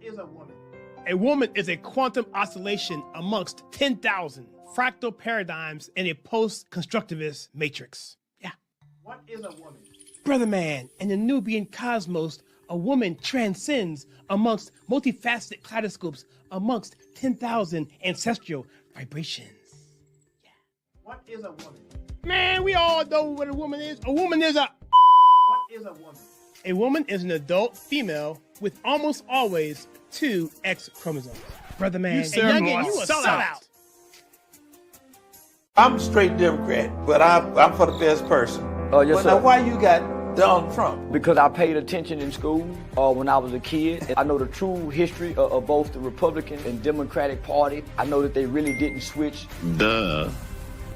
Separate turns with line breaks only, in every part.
is a woman?
A woman is a quantum oscillation amongst 10,000 fractal paradigms in a post-constructivist matrix. Yeah.
What is a woman?
Brother man, in the Nubian cosmos, a woman transcends amongst multifaceted kaleidoscopes amongst 10,000 ancestral vibrations. Yeah.
What is a woman?
Man, we all know what a woman is. A woman is a...
What is a woman?
A woman is an adult female with almost always 2 X chromosomes. Brother man,
You
youngin, you a sellout.
I'm a straight Democrat, but I'm for the best person.
Oh, yes,
But
sir.
now why you got Donald Trump?
Because I paid attention in school when I was a kid. I know the true history of both the Republican and Democratic Party. I know that they really didn't switch.
Duh.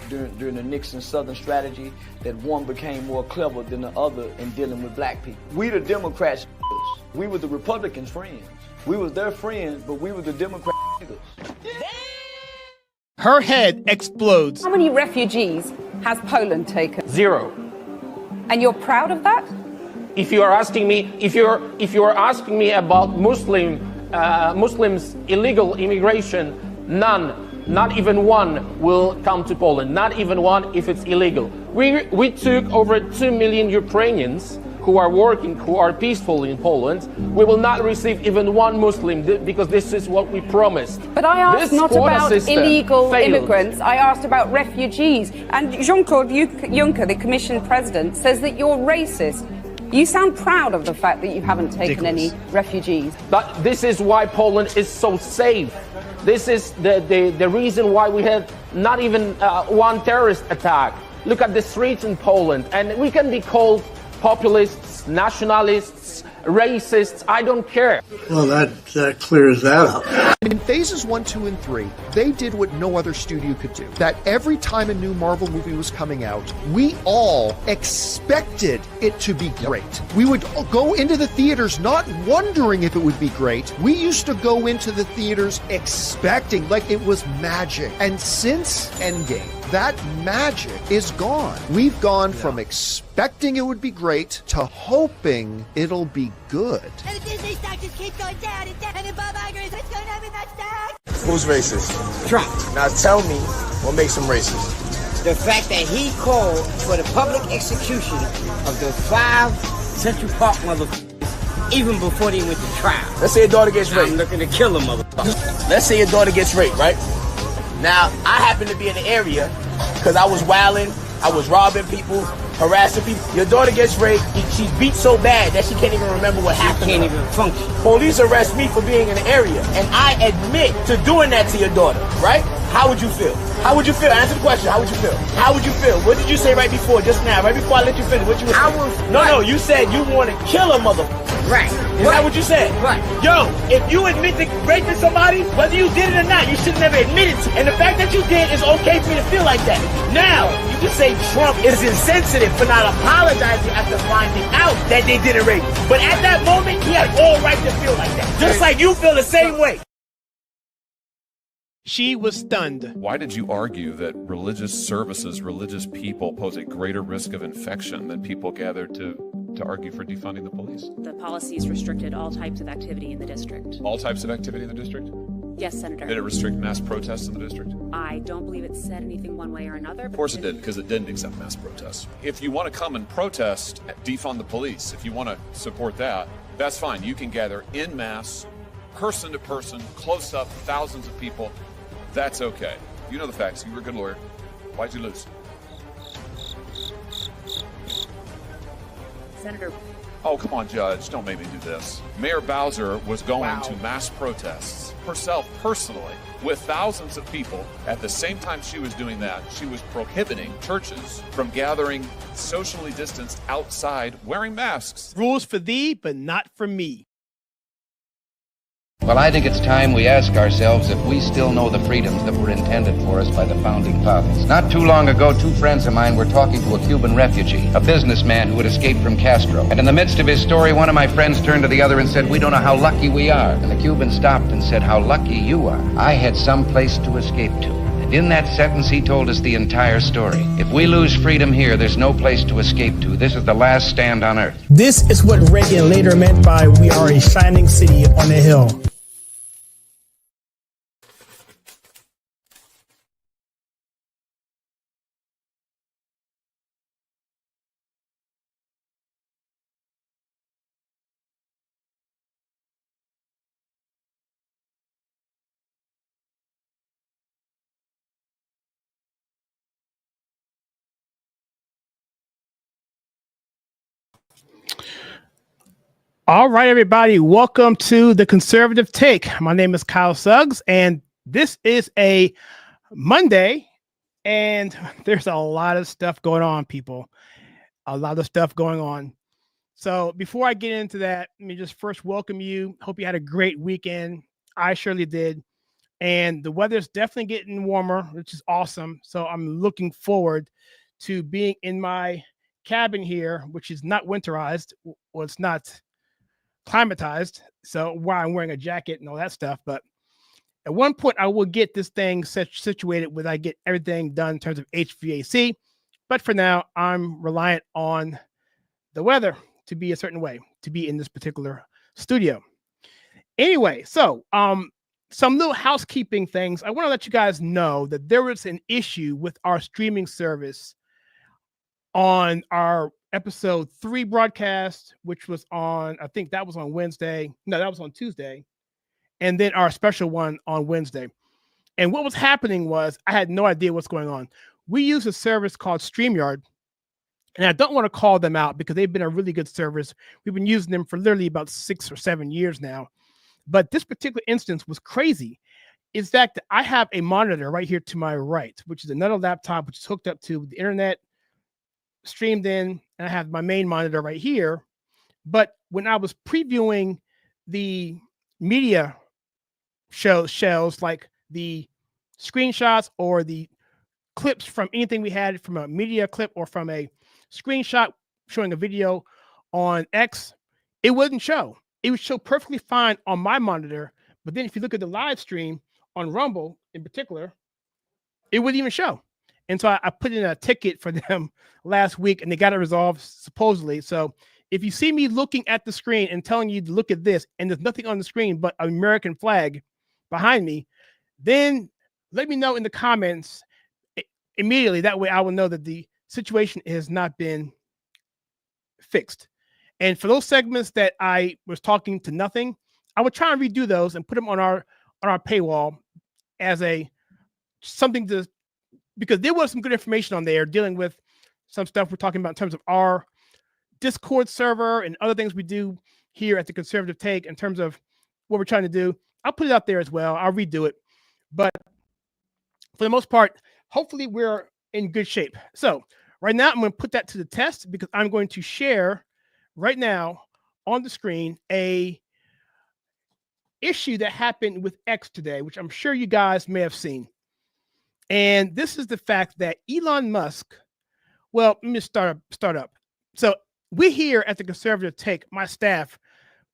During the Nixon Southern strategy, that one became more clever than the other in dealing with black people. We the Democrats, we were the Republicans' friends. We was their friends, but we were the Democrats.
Her head explodes.
How many refugees has Poland taken?
0.
And you're proud of that?
If you are asking me, if you are asking me about Muslims illegal immigration, none. Not even one will come to Poland. Not even one if it's illegal. We took over 2 million Ukrainians who are working, who are peaceful in Poland. We will not receive even one Muslim because this is what we promised.
But I asked
This
not
quota
about
system
illegal
failed.
immigrants. I asked about refugees. And Jean-Claude Juncker, the Commission President, says that you're racist. You sound proud of the fact that you haven't taken any refugees.
But this is why Poland is so safe. This is the reason why we had not even one terrorist attack. Look at the streets in Poland, and we can be called populists, nationalists, racists, I don't care.
Well, that clears that up.
In phases 1, 2, and 3, they did what no other studio could do. That every time a new Marvel movie was coming out, we all expected it to be great. We would go into the theaters not wondering if it would be great. We used to go into the theaters expecting, like it was magic. And since Endgame, that magic is gone. We've gone from expecting it would be great to hoping it'll be good.
And the Disney stock just keeps going down and down, and Bob Iger is what's going on in that stock?
Who's racist?
Trump.
Now tell me what makes him racist.
The fact that he called for the public execution of the 5 Central Park motherfuckers even before they went to trial.
Let's say your daughter gets raped.
I'm looking to kill a motherfucker.
Let's say your daughter gets raped, right? Now, I happen to be in the area because I was wilding, I was robbing people, harassing people. Your daughter gets raped, she's beat so bad that she can't even remember what happened.
She can't even function.
Police arrest me for being in the area, and I admit to doing that to your daughter, right? How would you feel? How would you feel? Answer the question. How would you feel? How would you feel? What did you say right before, just now, right before I let you finish? What you were saying? No, you said you want to kill a motherfucker.
Right.
Is that what you said?
Right.
Yo, if you admit to raping somebody, whether you did it or not, you should never admit it to. And the fact that you did is okay for you to feel like that. Now, you can say Trump is insensitive for not apologizing after finding out that they didn't rape him. But at that moment, he had all right to feel like that. Just like you feel the same way.
She was stunned.
Why did you argue that religious services, religious people pose a greater risk of infection than people gathered to argue for defunding the police?
The policies restricted all types of activity in the district.
All types of activity in the district?
Yes, Senator.
Did it restrict mass protests in the district?
I don't believe it said anything one way or another.
Of course it did, because it didn't accept mass protests. If you want to come and protest, defund the police, if you want to support that, that's fine. You can gather en masse, person to person, close up, thousands of people. That's okay. You know the facts. You were a good lawyer. Why'd you lose?
Senator.
Oh, come on, Judge. Don't make me do this. Mayor Bowser was going to mass protests herself personally with thousands of people. At the same time she was doing that, she was prohibiting churches from gathering socially distanced outside wearing masks.
Rules for thee, but not for me.
Well, I think it's time we ask ourselves if we still know the freedoms that were intended for us by the founding fathers. Not too long ago, 2 friends of mine were talking to a Cuban refugee, a businessman who had escaped from Castro. And in the midst of his story, one of my friends turned to the other and said, "We don't know how lucky we are." And the Cuban stopped and said, "How lucky you are. I had some place to escape to." And in that sentence, he told us the entire story. If we lose freedom here, there's no place to escape to. This is the last stand on earth.
This is what Reagan later meant by "we are a shining city on a hill." All right, everybody, welcome to the Conservative Take. My name is Kyle Suggs, and this is a Monday, and there's a lot of stuff going on, people. A lot of stuff going on. So before I get into that, let me just first welcome you. Hope you had a great weekend. I surely did. And the weather's definitely getting warmer, which is awesome. So I'm looking forward to being in my cabin here, which is not winterized. Well, it's not climatized, so why I'm wearing a jacket and all that stuff. But at one point I will get this thing situated where I get everything done in terms of HVAC, but for now I'm reliant on the weather to be a certain way to be in this particular studio. Anyway, so some little housekeeping things. I want to let you guys know that there was an issue with our streaming service on our episode 3 broadcast, which was on, I think that was on Wednesday. No, that was on Tuesday. And then our special one on Wednesday. And what was happening was I had no idea what's going on. We use a service called StreamYard. And I don't want to call them out because they've been a really good service. We've been using them for literally about 6 or 7 years now. But this particular instance was crazy. Is that I have a monitor right here to my right, which is another laptop, which is hooked up to the internet, streamed in, and I have my main monitor right here. But when I was previewing the media shells, like the screenshots or the clips from anything we had from a media clip or from a screenshot showing a video on X, it wouldn't show. It would show perfectly fine on my monitor. But then if you look at the live stream on Rumble in particular, it wouldn't even show. And so I put in a ticket for them last week, and they got it resolved supposedly. So if you see me looking at the screen and telling you to look at this, and there's nothing on the screen but an American flag behind me, then let me know in the comments immediately. That way I will know that the situation has not been fixed. And for those segments that I was talking to nothing, I would try and redo those and put them on our paywall as something to, because there was some good information on there dealing with some stuff we're talking about in terms of our Discord server and other things we do here at the Conservative Take in terms of what we're trying to do. I'll put it out there as well. I'll redo it. But for the most part, hopefully we're in good shape. So right now I'm going to put that to the test because I'm going to share right now on the screen a issue that happened with X today, which I'm sure you guys may have seen. And this is the fact that Elon Musk, well, let me start up. So we here at the Conservative Take, my staff,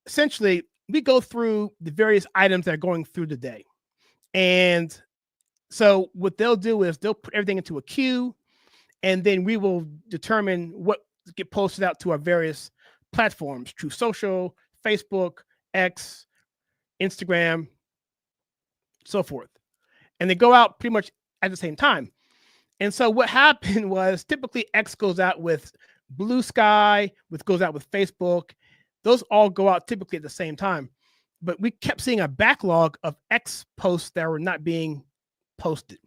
essentially, we go through the various items that are going through the day. And so what they'll do is they'll put everything into a queue, and then we will determine what get posted out to our various platforms, Truth Social, Facebook, X, Instagram, so forth. And they go out pretty much at the same time. And so what happened was typically X goes out with Blue Sky, which goes out with Facebook. Those all go out typically at the same time. But we kept seeing a backlog of X posts that were not being posted.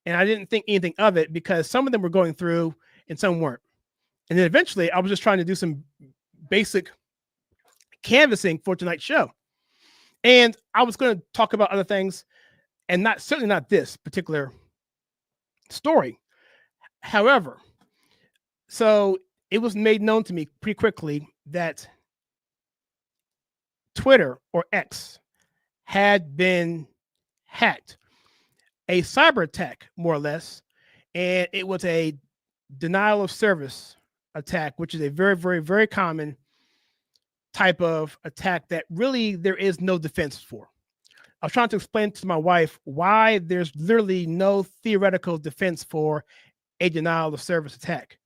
And I didn't think anything of it because some of them were going through and some weren't. And then eventually I was just trying to do some basic canvassing for tonight's show. And I was going to talk about other things and certainly not this particular story. However, so it was made known to me pretty quickly that Twitter or X had been hacked, a cyber attack, more or less. And it was a denial of service attack, which is a very, very, very common type of attack that really there is no defense for. I was trying to explain to my wife why there's literally no theoretical defense for a denial of service attack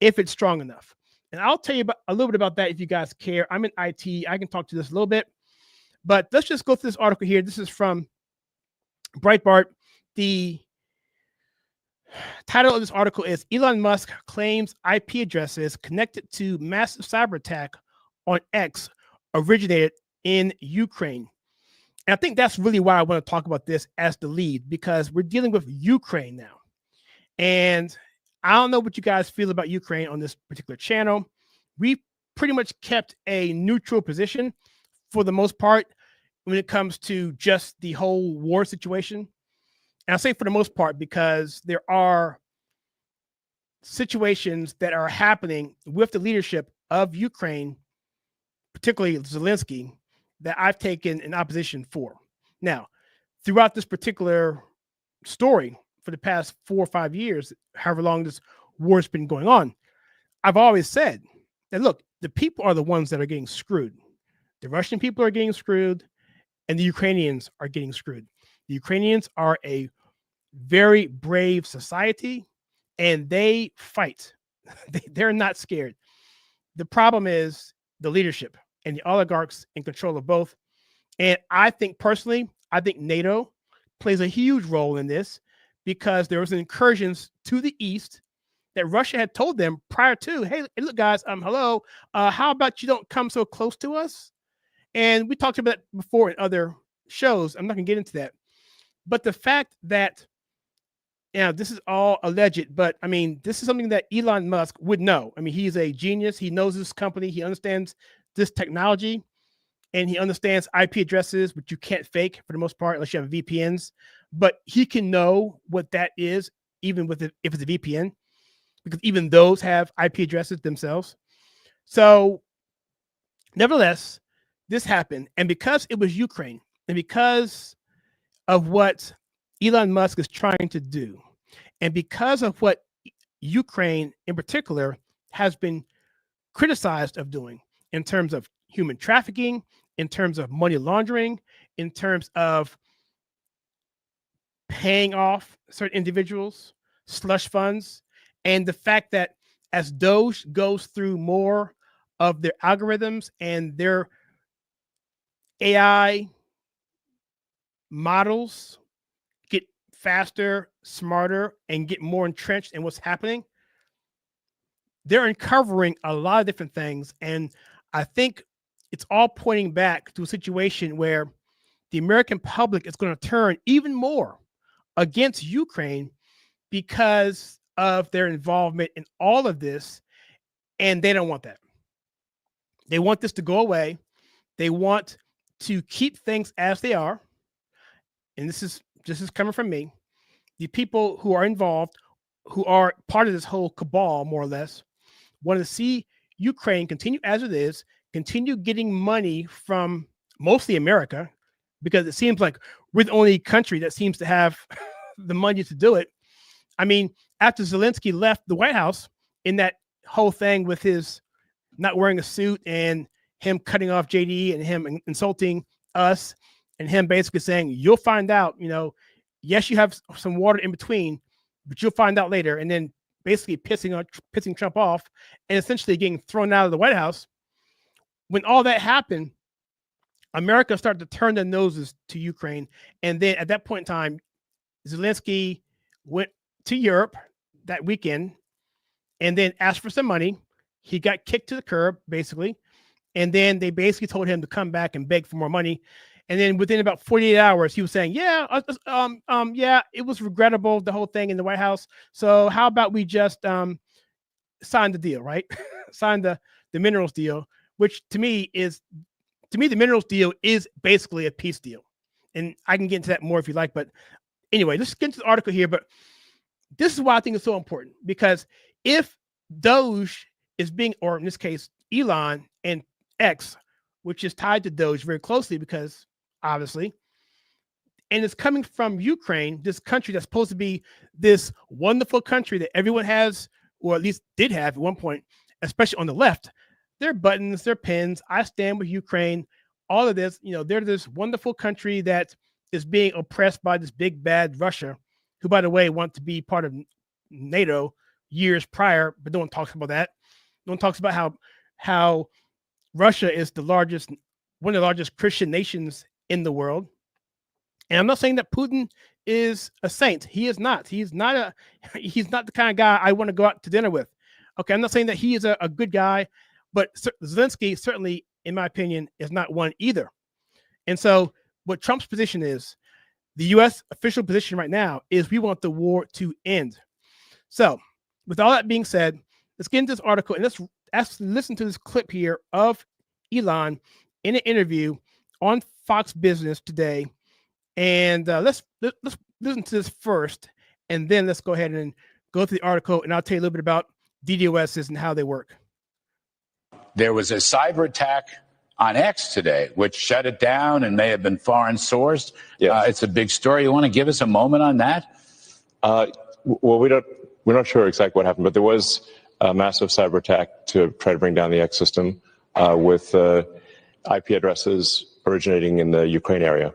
if it's strong enough. And I'll tell you a little bit about that if you guys care. I'm in IT. I can talk to this a little bit. But let's just go through this article here. This is from Breitbart. The title of this article is Elon Musk claims IP addresses connected to massive cyber attack on X originated in Ukraine. And I think that's really why I want to talk about this as the lead, because we're dealing with Ukraine now. And I don't know what you guys feel about Ukraine on this particular channel. We pretty much kept a neutral position for the most part when it comes to just the whole war situation. And I say for the most part because there are situations that are happening with the leadership of Ukraine, particularly Zelensky, that I've taken an opposition for. Now, throughout this particular story for the past 4 or 5 years, however long this war has been going on, I've always said that, look, the people are the ones that are getting screwed. The Russian people are getting screwed, and the Ukrainians are getting screwed. The Ukrainians are a very brave society, and they fight. They're not scared. The problem is the leadership and the oligarchs in control of both. And I think personally, I think NATO plays a huge role in this because there was incursions to the east that Russia had told them prior to, hey, look, guys, hello, how about you don't come so close to us? And we talked about that before in other shows. I'm not going to get into that. But the fact that, this is all alleged, but I mean, this is something that Elon Musk would know. I mean, he's a genius. He knows this company. He understands this technology, and he understands IP addresses, which you can't fake for the most part unless you have VPNs. But he can know what that is, even with it, if it's a VPN, because even those have IP addresses themselves. So, nevertheless, this happened, and because it was Ukraine, and because of what Elon Musk is trying to do, and because of what Ukraine in particular has been criticized of doing in terms of human trafficking, in terms of money laundering, in terms of paying off certain individuals, slush funds, and the fact that as Doge goes through more of their algorithms and their AI models get faster, smarter, and get more entrenched in what's happening, they're uncovering a lot of different things. And I think it's all pointing back to a situation where the American public is going to turn even more against Ukraine because of their involvement in all of this. And they don't want that. They want this to go away. They want to keep things as they are. And this is coming from me. The people who are involved, who are part of this whole cabal, more or less, want to see Ukraine continue as it is, continue getting money from mostly America, because it seems like we're the only country that seems to have the money to do it. I mean, after Zelensky left the White House in that whole thing with his not wearing a suit and him cutting off JD and him insulting us and him basically saying, you'll find out, yes, you have some water in between, but you'll find out later. And then basically pissing Trump off and essentially getting thrown out of the White House. When all that happened, America started to turn their noses to Ukraine. And then at that point in time, Zelensky went to Europe that weekend and then asked for some money. He got kicked to the curb, basically. And then they basically told him to come back and beg for more money. And then within about 48 hours, he was saying, yeah, it was regrettable, the whole thing in the White House. So how about we just sign the deal, right? Sign the minerals deal, which to me, the minerals deal is basically a peace deal. And I can get into that more if you like. But anyway, let's get into the article here. But this is why I think it's so important, because if Doge is being, or in this case, Elon and X, which is tied to Doge very closely because obviously, and it's coming from Ukraine, this country that's supposed to be this wonderful country that everyone has, or at least did have at one point, especially on the left, their buttons, their pins, I stand with Ukraine, all of this, they're this wonderful country that is being oppressed by this big bad Russia, who, by the way, want to be part of NATO years prior, but no one talks about that. No one talks about how Russia is one of the largest Christian nations in the world. And I'm not saying that Putin is a saint. He is not. He's not the kind of guy I want to go out to dinner with. Okay, I'm not saying that he is a good guy, but Zelensky certainly, in my opinion, is not one either. And so what Trump's position is, the U.S. official position right now is we want the war to end. So with all that being said, let's get into this article. And listen to this clip here of Elon in an interview on Fox Business today, and let's listen to this first, and then let's go ahead and go through the article, and I'll tell you a little bit about DDoSs and how they work.
There was a cyber attack on X today, which shut it down and may have been foreign sourced. Yes. It's a big story. You want to give us a moment on that?
Well, we're not sure exactly what happened, but there was a massive cyber attack to try to bring down the X system with IP addresses originating in the Ukraine area.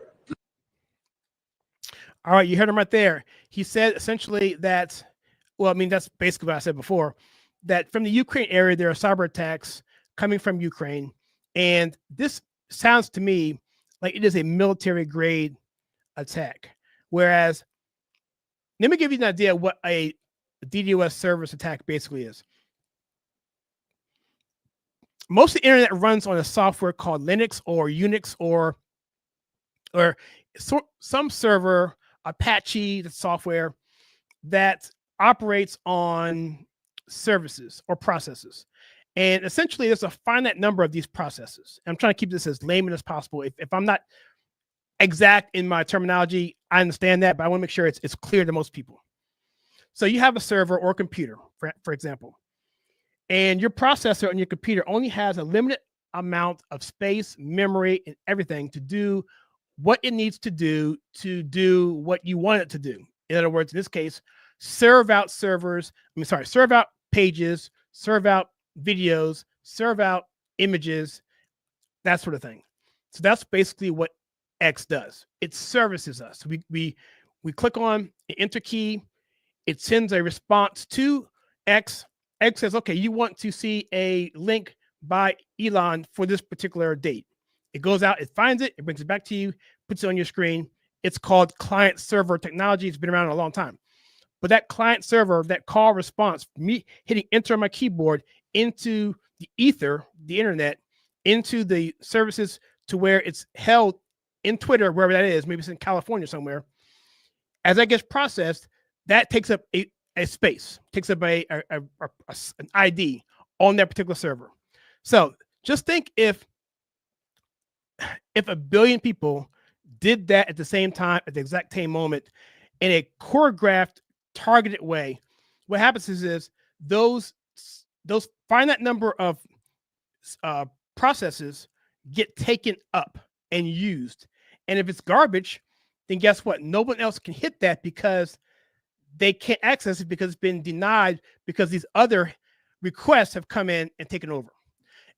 All right, you heard him right there. He said essentially that, well, I mean, that's basically what I said before, that from the Ukraine area, there are cyber attacks coming from Ukraine. And this sounds to me like it is a military grade attack. Whereas, let me give you an idea of what a DDoS service attack basically is. Most of the internet runs on a software called Linux or Unix or some server, Apache, the software that operates on services or processes. And essentially, there's a finite number of these processes. I'm trying to keep this as layman as possible. If I'm not exact in my terminology, I understand that, but I want to make sure it's clear to most people. So you have a server or computer, for example, and your processor on your computer only has a limited amount of space, memory, and everything to do what it needs to do what you want it to do. In other words, in this case, serve out pages, serve out videos, serve out images, that sort of thing. So that's basically what X does. It services us. We click on an enter key. It sends a response to X. X says, okay, you want to see a link by Elon for this particular date. It goes out, it finds it, it brings it back to you, puts it on your screen. It's called client server technology. It's been around a long time. But that client server, that call response, me hitting enter on my keyboard into the ether, the internet, into the services to where it's held in Twitter, wherever that is, maybe it's in California somewhere. As that gets processed, that takes up a space, takes up an ID on that particular server. So just think if a billion people did that at the same time, at the exact same moment, in a choreographed, targeted way, what happens is those finite number of processes get taken up and used. And if it's garbage, then guess what? No one else can hit that because they can't access it because it's been denied because these other requests have come in and taken over.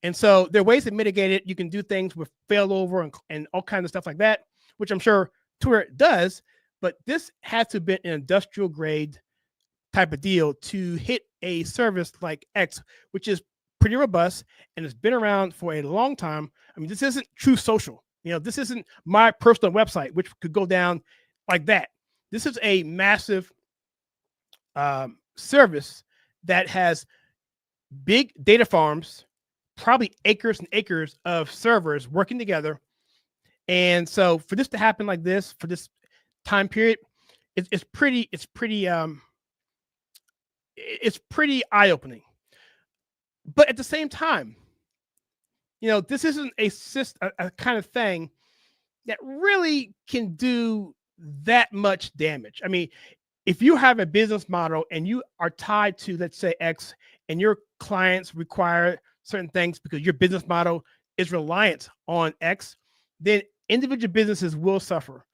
And so there are ways to mitigate it. You can do things with failover and all kinds of stuff like that, which I'm sure Twitter does. But this has to have been an industrial grade type of deal to hit a service like X, which is pretty robust and has been around for a long time. I mean, this isn't Truth Social. This isn't my personal website, which could go down like that. This is a massive service that has big data farms, probably acres and acres of servers working together. And so for this to happen like this, for this time period, it's pretty eye-opening. But at the same time, this isn't a kind of thing that really can do that much damage. I mean, if you have a business model and you are tied to, let's say, X, and your clients require certain things because your business model is reliant on X, then individual businesses will suffer.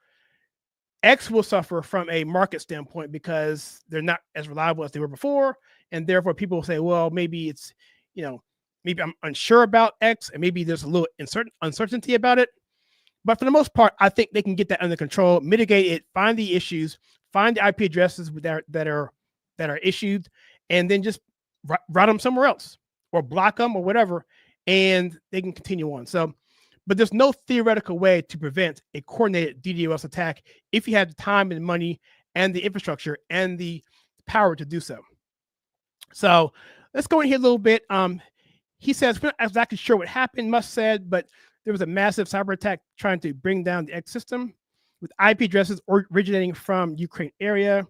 X will suffer from a market standpoint because they're not as reliable as they were before. And therefore people will say, well, maybe it's, maybe I'm unsure about X and maybe there's a little uncertainty about it. But for the most part, I think they can get that under control, mitigate it, find the issues, find the IP addresses that are issued, and then just route them somewhere else or block them or whatever, and they can continue on. So, but there's no theoretical way to prevent a coordinated DDoS attack if you have the time and money and the infrastructure and the power to do so. So let's go in here a little bit. He says, we're not exactly sure what happened, Musk said, but there was a massive cyber attack trying to bring down the X system with IP addresses originating from Ukraine area.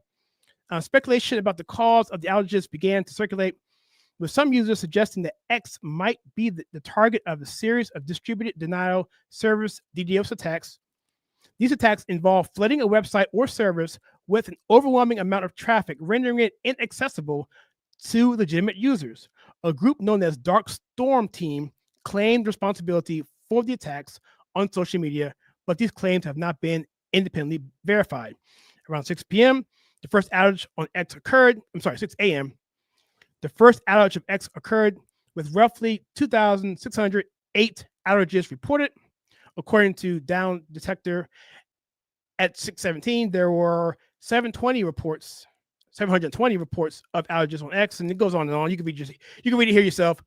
Speculation about the cause of the outages began to circulate with some users suggesting that X might be the target of a series of distributed denial service DDoS attacks. These attacks involve flooding a website or service with an overwhelming amount of traffic, rendering it inaccessible to legitimate users. A group known as Dark Storm Team claimed responsibility for the attacks on social media, but these claims have not been independently verified. Around 6 p.m., the first outage on X occurred. 6 a.m. The first outage of X occurred with roughly 2,608 outages reported. According to Down Detector, at 6:17, there were 720 reports of outages on X, and it goes on and on. You can read it here yourself.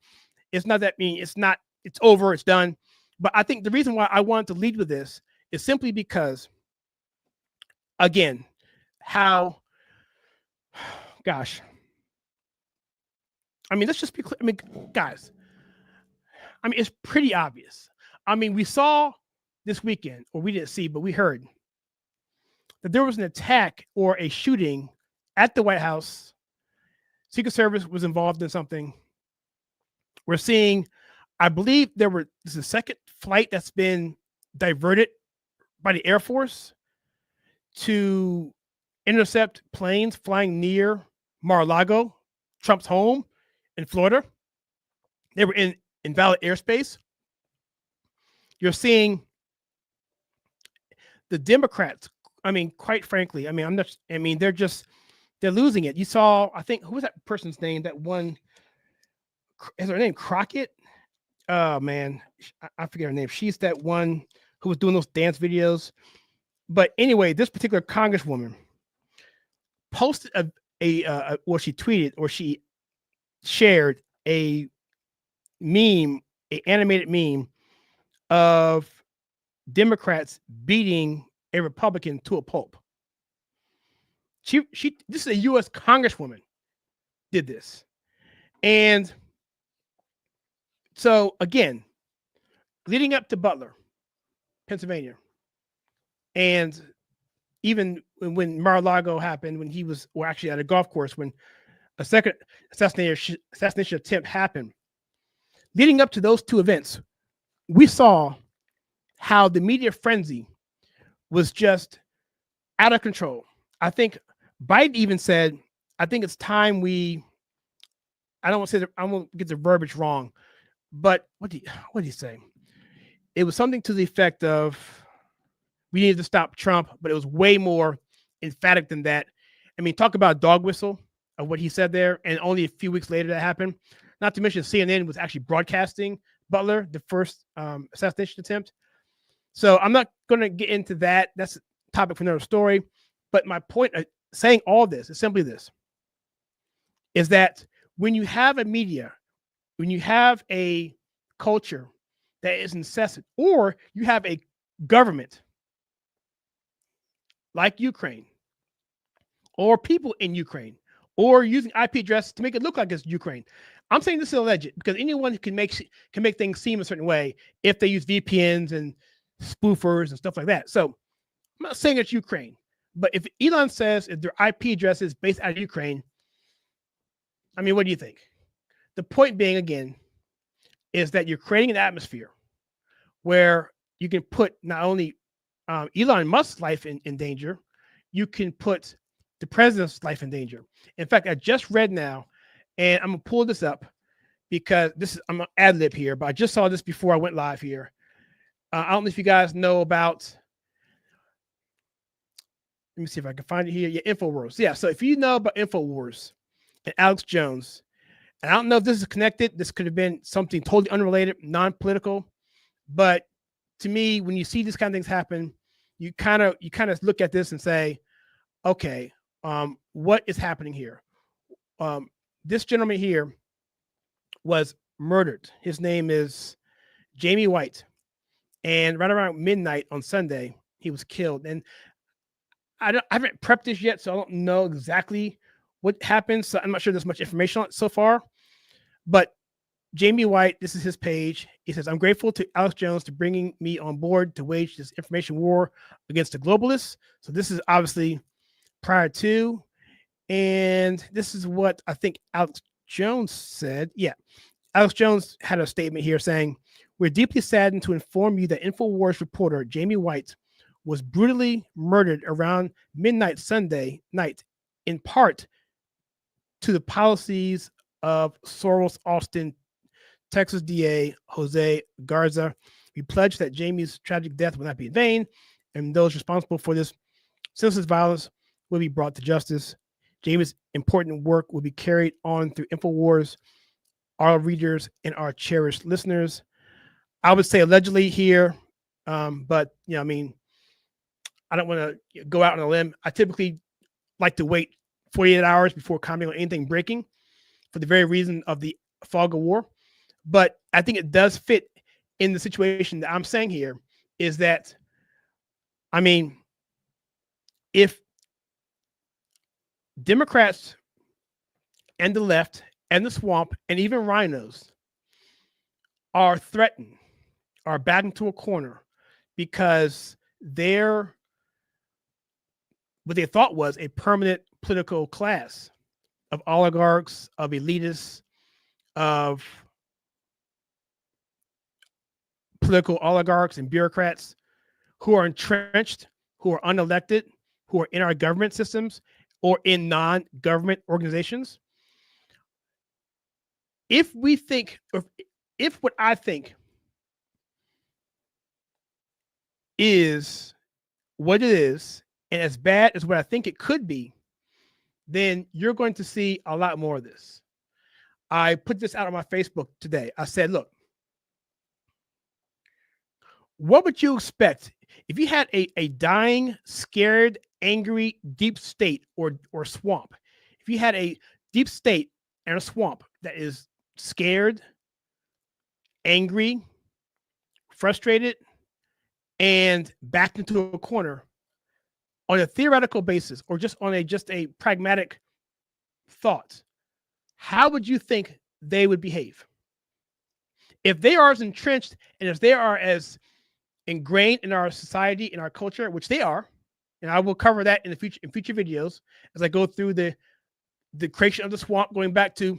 It's not that mean. It's over. It's done. But I think the reason why I wanted to lead with this is simply because, again, gosh. I mean, let's just be clear. I mean, guys. I mean, it's pretty obvious. I mean, we saw this weekend, or we didn't see, but we heard that there was an attack or a shooting at the White House. Secret Service was involved in something. We're seeing, I believe this is a second flight that's been diverted by the Air Force to intercept planes flying near Mar-a-Lago, Trump's home in Florida. They were in invalid airspace. You're seeing the Democrats. I mean, quite frankly, they're losing it. You saw, I think, who was that person's name that won? Is her name Crockett? Oh man, I forget her name. She's that one who was doing those dance videos. But anyway, this particular congresswoman posted she tweeted or she shared a meme, an animated meme of Democrats beating a Republican to a pulp. This is a U.S. congresswoman did this. And so again, leading up to Butler, Pennsylvania, and even when Mar-a-Lago happened, when he was actually at a golf course, when a second assassination attempt happened, leading up to those two events, we saw how the media frenzy was just out of control. I think Biden even said, I think it's time I won't get the verbiage wrong, but what did he say? It was something to the effect of, we needed to stop Trump, but it was way more emphatic than that. I mean, talk about a dog whistle of what he said there, and only a few weeks later that happened. Not to mention CNN was actually broadcasting Butler, the first assassination attempt. So I'm not going to get into that. That's a topic for another story. But my point of saying all this is simply this, is that when you have a media, when you have a culture that is incessant, or you have a government like Ukraine, or people in Ukraine, or using IP addresses to make it look like it's Ukraine. I'm saying this is alleged because anyone can make things seem a certain way if they use VPNs and spoofers and stuff like that. So I'm not saying it's Ukraine, but if Elon says if their IP address is based out of Ukraine, I mean, what do you think? The point being, again, is that you're creating an atmosphere where you can put not only Elon Musk's life in danger, you can put the president's life in danger. In fact, I just read now, and I'm going to pull this up because I'm going to ad lib here, but I just saw this before I went live here. I don't know if you guys know about, let me see if I can find it here. Yeah, InfoWars. Yeah, so if you know about InfoWars and Alex Jones, and I don't know if this is connected. This could have been something totally unrelated, non-political. But to me, when you see these kind of things happen, you kind of look at this and say, okay, what is happening here? This gentleman here was murdered. His name is Jamie White. And right around midnight on Sunday, he was killed. And I haven't prepped this yet, so I don't know exactly what happened. So I'm not sure there's much information on it so far. But Jamie White, this is his page. He says, I'm grateful to Alex Jones for bringing me on board to wage this information war against the globalists. So this is obviously prior to. And this is what I think Alex Jones said, Alex Jones had a statement here saying, "We're deeply saddened to inform you that InfoWars reporter Jamie White was brutally murdered around midnight Sunday night, in part to the policies of Soros Austin, Texas DA Jose Garza. We pledge that Jamie's tragic death will not be in vain, and those responsible for this senseless violence will be brought to justice. Jamie's important work will be carried on through InfoWars, our readers, and our cherished listeners." I would say allegedly here, but I mean, I don't want to go out on a limb. I typically like to wait 48 hours before commenting on anything breaking for the very reason of the fog of war. But I think it does fit in the situation that I'm saying here is that, I mean, if Democrats and the left and the swamp and even rhinos are threatened, are backed into a corner because what they thought was a permanent political class of oligarchs, of elitists, of political oligarchs and bureaucrats who are entrenched, who are unelected, who are in our government systems or in non-government organizations. If we think, or if what I think is what it is, and as bad as what I think it could be, then you're going to see a lot more of this. I put this out on my Facebook today. I said, look, what would you expect if you had a dying, scared, angry deep state or swamp? If you had a deep state and a swamp that is scared, angry, frustrated, and backed into a corner on a theoretical basis or just on a pragmatic thought, how would you think they would behave? If they are as entrenched and if they are as ingrained in our society, in our culture, which they are, and I will cover that in future videos as I go through the creation of the swamp, going back to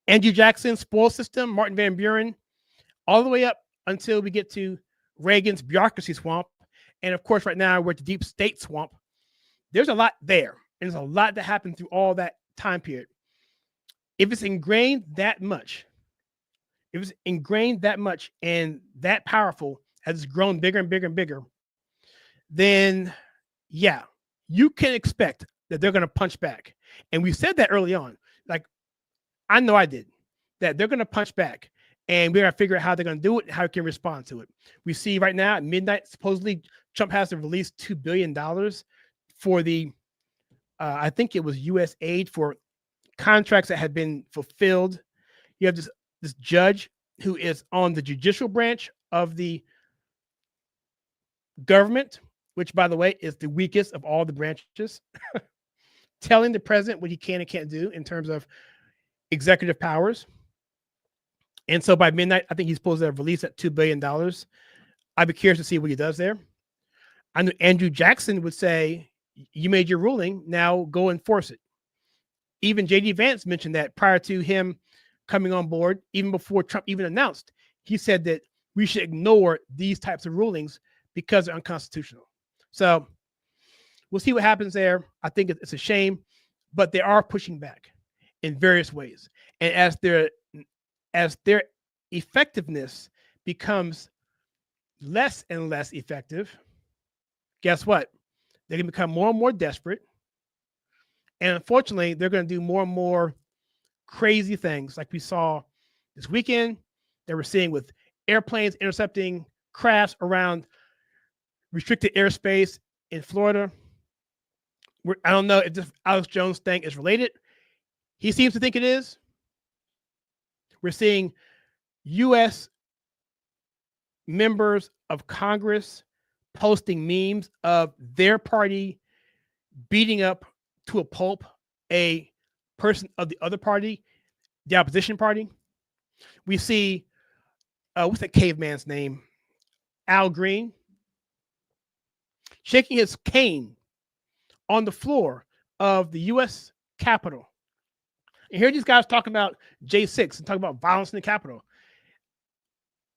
Andrew Jackson's spoil system, Martin Van Buren, all the way up until we get to Reagan's bureaucracy swamp. And of course, right now we're at the deep state swamp. There's a lot there. And there's a lot that happened through all that time period. If it's ingrained that much, and that powerful, as it's grown bigger and bigger and bigger, then yeah, you can expect that they're going to punch back. And we said that early on. Like, I know I did, that they're going to punch back. And we're going to figure out how they're going to do it, how we can respond to it. We see right now at midnight, supposedly Trump has to release $2 billion for the, I think it was U.S. aid for contracts that had been fulfilled. You have this judge who is on the judicial branch of the government, which, by the way, is the weakest of all the branches, telling the president what he can and can't do in terms of executive powers. And so by midnight, I think he's supposed to have released that $2 billion. I'd be curious to see what he does there. I know Andrew Jackson would say, you made your ruling, now go enforce it. Even J.D. Vance mentioned that prior to him coming on board, even before Trump even announced, he said that we should ignore these types of rulings because they're unconstitutional. So we'll see what happens there. I think it's a shame, but they are pushing back in various ways. And as their effectiveness becomes less and less effective, guess what? They can become more and more desperate. And unfortunately, they're going to do more and more crazy things like we saw this weekend that we're seeing with airplanes intercepting crafts around restricted airspace in Florida. I don't know if this Alex Jones thing is related. He seems to think it is. We're seeing U.S. members of Congress posting memes of their party beating up to a pulp a person of the other party, the opposition party. We see, what's that caveman's name? Al Green, shaking his cane on the floor of the U.S. Capitol, And here these guys talking about J6 and talking about violence in the Capitol.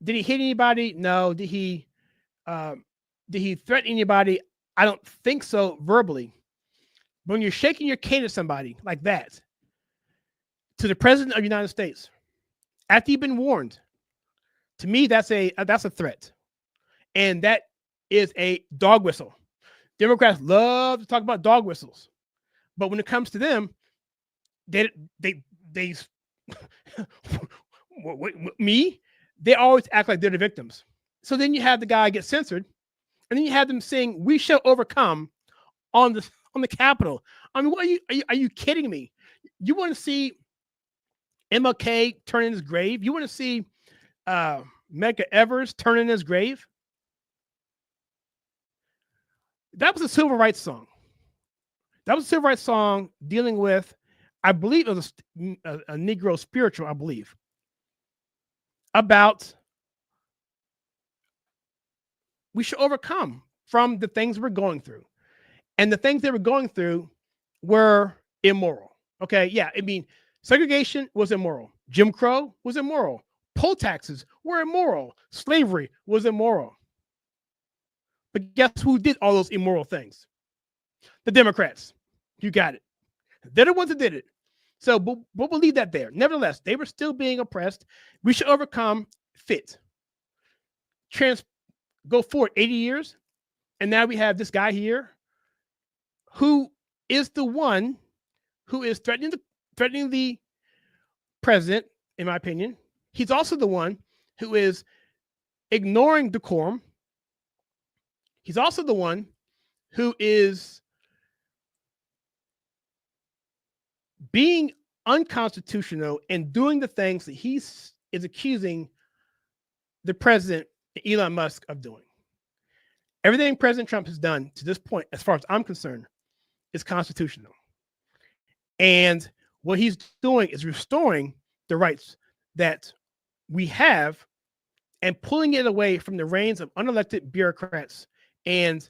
Did he hit anybody? No. Did he threaten anybody? I don't think so verbally. But when you're shaking your cane at somebody like that, to the president of the United States, after you've been warned, to me, that's a threat. And that is a dog whistle. Democrats love to talk about dog whistles. But when it comes to them, they they always act like they're the victims. So then you have the guy get censored, and then you have them saying, "We shall overcome" on the Capitol. I mean, what are you kidding me? You want to see MLK turn in his grave? You want to see Medgar Evers turn in his grave? That was a civil rights song. That was a civil rights song dealing with, I believe it was a Negro spiritual, I believe, about we should overcome from the things we're going through. And the things they were going through were immoral. Okay, yeah, I mean, segregation was immoral. Jim Crow was immoral. Poll taxes were immoral. Slavery was immoral. But guess who did all those immoral things? The Democrats. You got it. They're the ones that did it. So we'll leave that there. Nevertheless, they were still being oppressed. We should overcome fit. Go forward 80 years. And now we have this guy here who is the one who is threatening the president, in my opinion. He's also the one who is ignoring decorum. He's also the one who is being unconstitutional and doing the things that he is accusing the president, Elon Musk, of doing. Everything President Trump has done to this point, as far as I'm concerned, is constitutional. And what he's doing is restoring the rights that we have and pulling it away from the reins of unelected bureaucrats and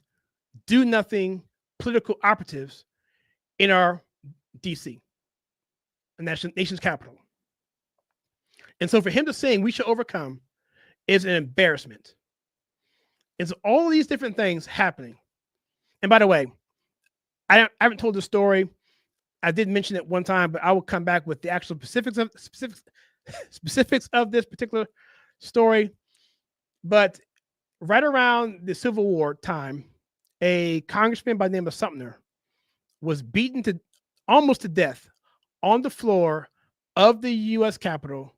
do-nothing political operatives in our DC, the nation's capital. And so for him to say we should overcome is an embarrassment. And so all these different things happening. And by the way, I haven't told the story. I did mention it one time, but I will come back with the actual specifics of this particular story. But right around the Civil War time, a congressman by the name of Sumner was beaten to almost to death on the floor of the U.S. Capitol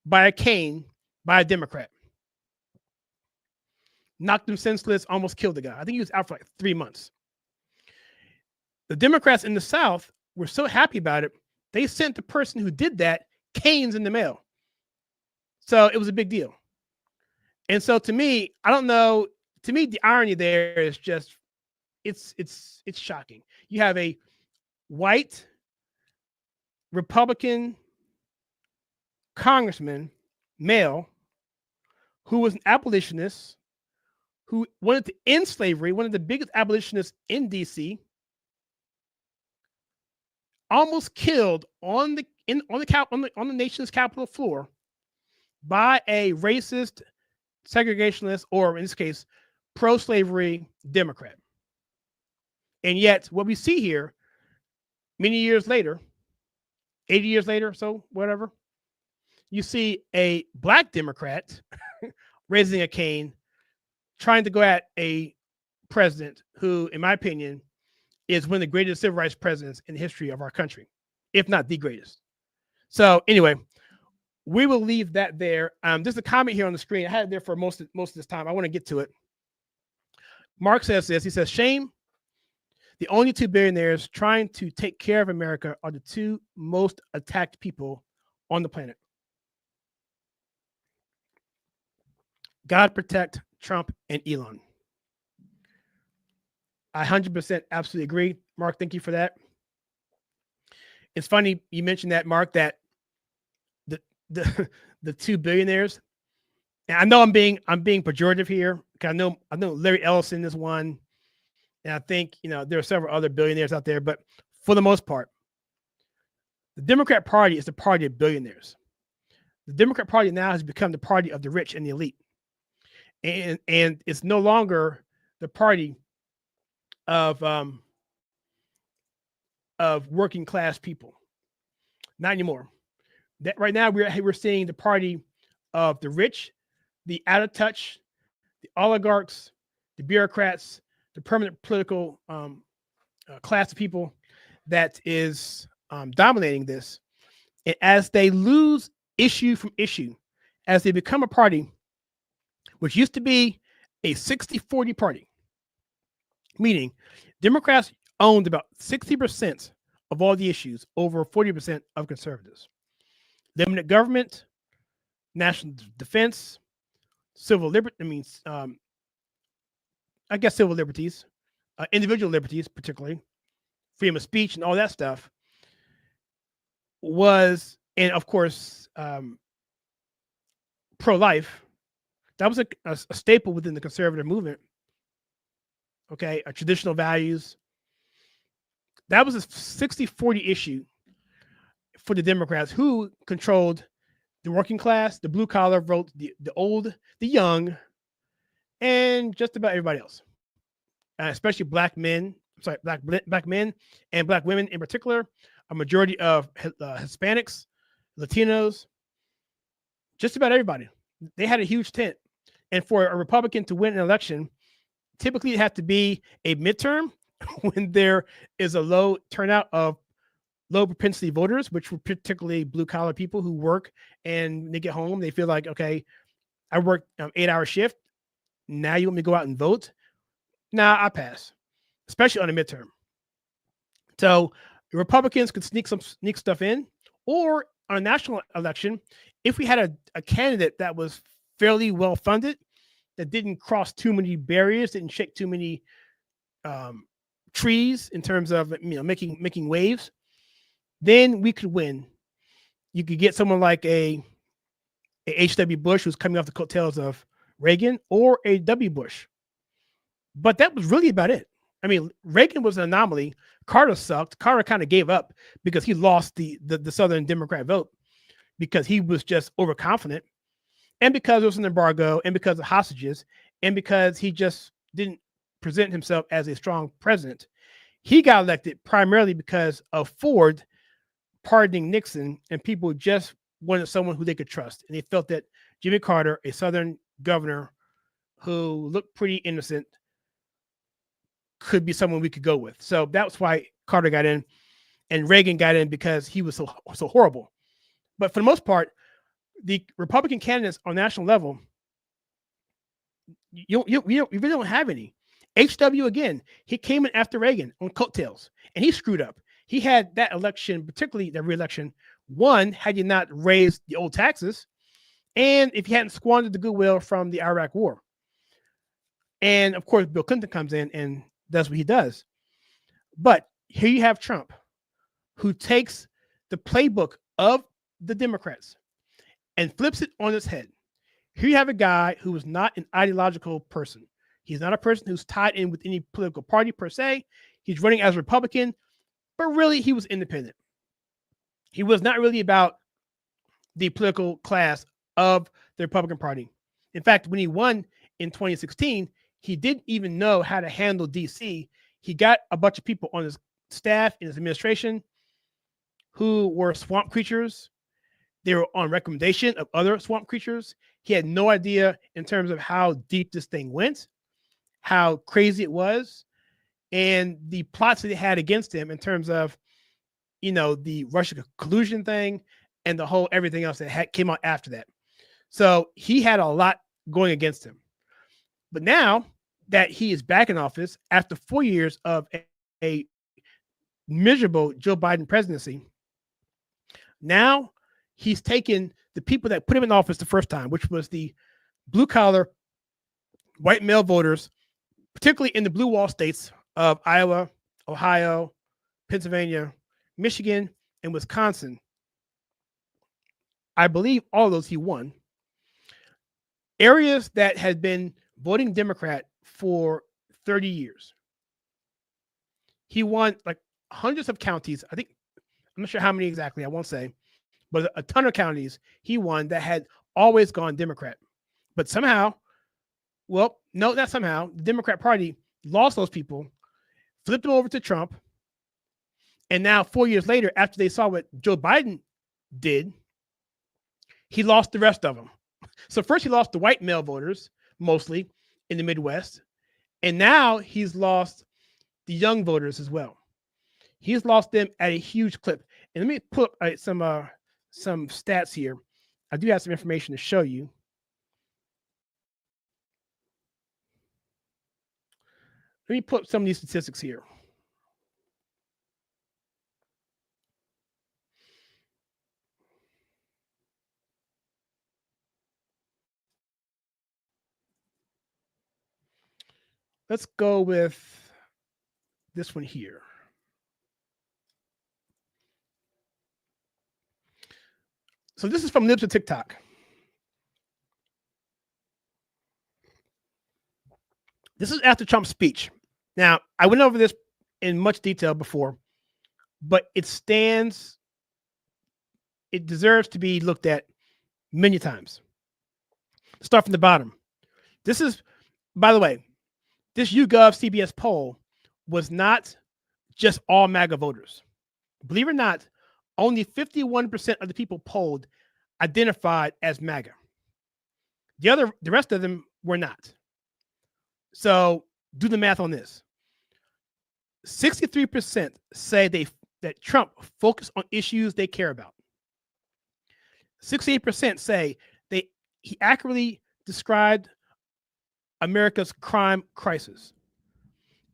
by a cane by a Democrat. Knocked him senseless, almost killed the guy. I think he was out for like 3 months. The Democrats in the South were so happy about it, they sent the person who did that canes in the mail. So it was a big deal. And so to me, I don't know, to me, the irony there is just, it's shocking. You have a white Republican congressman, male, who was an abolitionist, who wanted to end slavery, one of the biggest abolitionists in DC, almost killed on the nation's Capitol floor by a racist, segregationist, or in this case, pro-slavery Democrat. And yet, what we see here, many years later, 80 years later, so whatever, you see a black Democrat raising a cane, trying to go at a president who, in my opinion, is one of the greatest civil rights presidents in the history of our country, if not the greatest. So anyway, we will leave that there. There's a comment here on the screen. I had it there for most of this time. I want to get to it. Mark says this. He says, shame. The only two billionaires trying to take care of America are the two most attacked people on the planet. God protect Trump and Elon. I 100% absolutely agree. Mark, thank you for that. It's funny you mentioned that, Mark, that the two billionaires. And I know I'm being pejorative here, because I know Larry Ellison is one, and I think there are several other billionaires out there, but for the most part, The Democrat Party is the party of billionaires. The Democrat Party now has become the party of the rich and the elite. And it's no longer the party of working class people. Not anymore. That right now we're seeing the party of the rich, the out of touch, the oligarchs, the bureaucrats, the permanent political class of people that is dominating this. And as they lose issue from issue, as they become a party which used to be a 60-40 party, meaning Democrats owned about 60% of all the issues, over 40% of conservatives. Limited government, national defense, civil liberty, I guess civil liberties, individual liberties, particularly freedom of speech and all that stuff was, and of course, pro-life. That was a staple within the conservative movement. Okay, traditional values. That was a 60-40 issue for the Democrats, who controlled the working class, the blue collar vote, the old, the young, and just about everybody else, especially black men. Black men and black women in particular. A majority of Hispanics, Latinos, just about everybody. They had a huge tent. And for a Republican to win an election, typically it had to be a midterm when there is a low turnout of low propensity voters, which were particularly blue collar people who work and they get home. They feel like, okay, I worked 8-hour shift. Now you want me to go out and vote? Nah, I pass, especially on a midterm. So the Republicans could sneak stuff in, or on a national election, if we had a candidate that was fairly well funded, that didn't cross too many barriers, didn't shake too many trees in terms of making waves, then we could win. You could get someone like a H.W. Bush, who's coming off the coattails of Reagan, or a W. Bush. But that was really about it. I mean, Reagan was an anomaly. Carter sucked. Carter kind of gave up because he lost the Southern Democrat vote because he was just overconfident, and because there was an embargo, and because of hostages, and because he just didn't present himself as a strong president. He got elected primarily because of Ford pardoning Nixon, and people just wanted someone who they could trust. And they felt that Jimmy Carter, a Southern governor who looked pretty innocent, could be someone we could go with. So that's why Carter got in, and Reagan got in because he was so horrible. But for the most part, the Republican candidates on national level, you really don't have any. H.W. again, he came in after Reagan on coattails, and he screwed up. He had that election, particularly the re-election, won had you not raised the old taxes, and if you hadn't squandered the goodwill from the Iraq War. And of course, Bill Clinton comes in and does what he does. But here you have Trump, who takes the playbook of the Democrats and flips it on its head. Here you have a guy who is not an ideological person. He's not a person who's tied in with any political party per se. He's running as a Republican, but really he was independent. He was not really about the political class of the Republican Party. In fact, when he won in 2016, he didn't even know how to handle DC. He got a bunch of people on his staff, in his administration, who were swamp creatures. They were on recommendation of other swamp creatures. He had no idea in terms of how deep this thing went, how crazy it was, and the plots that they had against him in terms of, the Russia collusion thing and the whole everything else that came out after that. So he had a lot going against him. But now that he is back in office after 4 years of a miserable Joe Biden presidency, now he's taken the people that put him in office the first time, which was the blue collar white male voters, particularly in the blue wall states of Iowa, Ohio, Pennsylvania, Michigan, and Wisconsin. I believe all of those he won. Areas that had been voting Democrat for 30 years. He won like hundreds of counties. I think I'm not sure how many exactly, I won't say, but a ton of counties he won that had always gone Democrat. But somehow, well, no, not somehow, the Democrat Party lost those people, flipped them over to Trump. And now 4 years later, after they saw what Joe Biden did, he lost the rest of them. So first he lost the white male voters, mostly in the Midwest. And now he's lost the young voters as well. He's lost them at a huge clip. And let me put some stats here. I do have some information to show you. Let me put some of these statistics here. Let's go with this one here. So this is from Libs of TikTok. This is after Trump's speech. Now, I went over this in much detail before, but it deserves to be looked at many times. Let's start from the bottom. This is, by the way, this YouGov CBS poll was not just all MAGA voters. Believe it or not, only 51% of the people polled identified as MAGA. The rest of them were not. So do the math on this. 63% say that Trump focused on issues they care about. 68% say he accurately described America's crime crisis.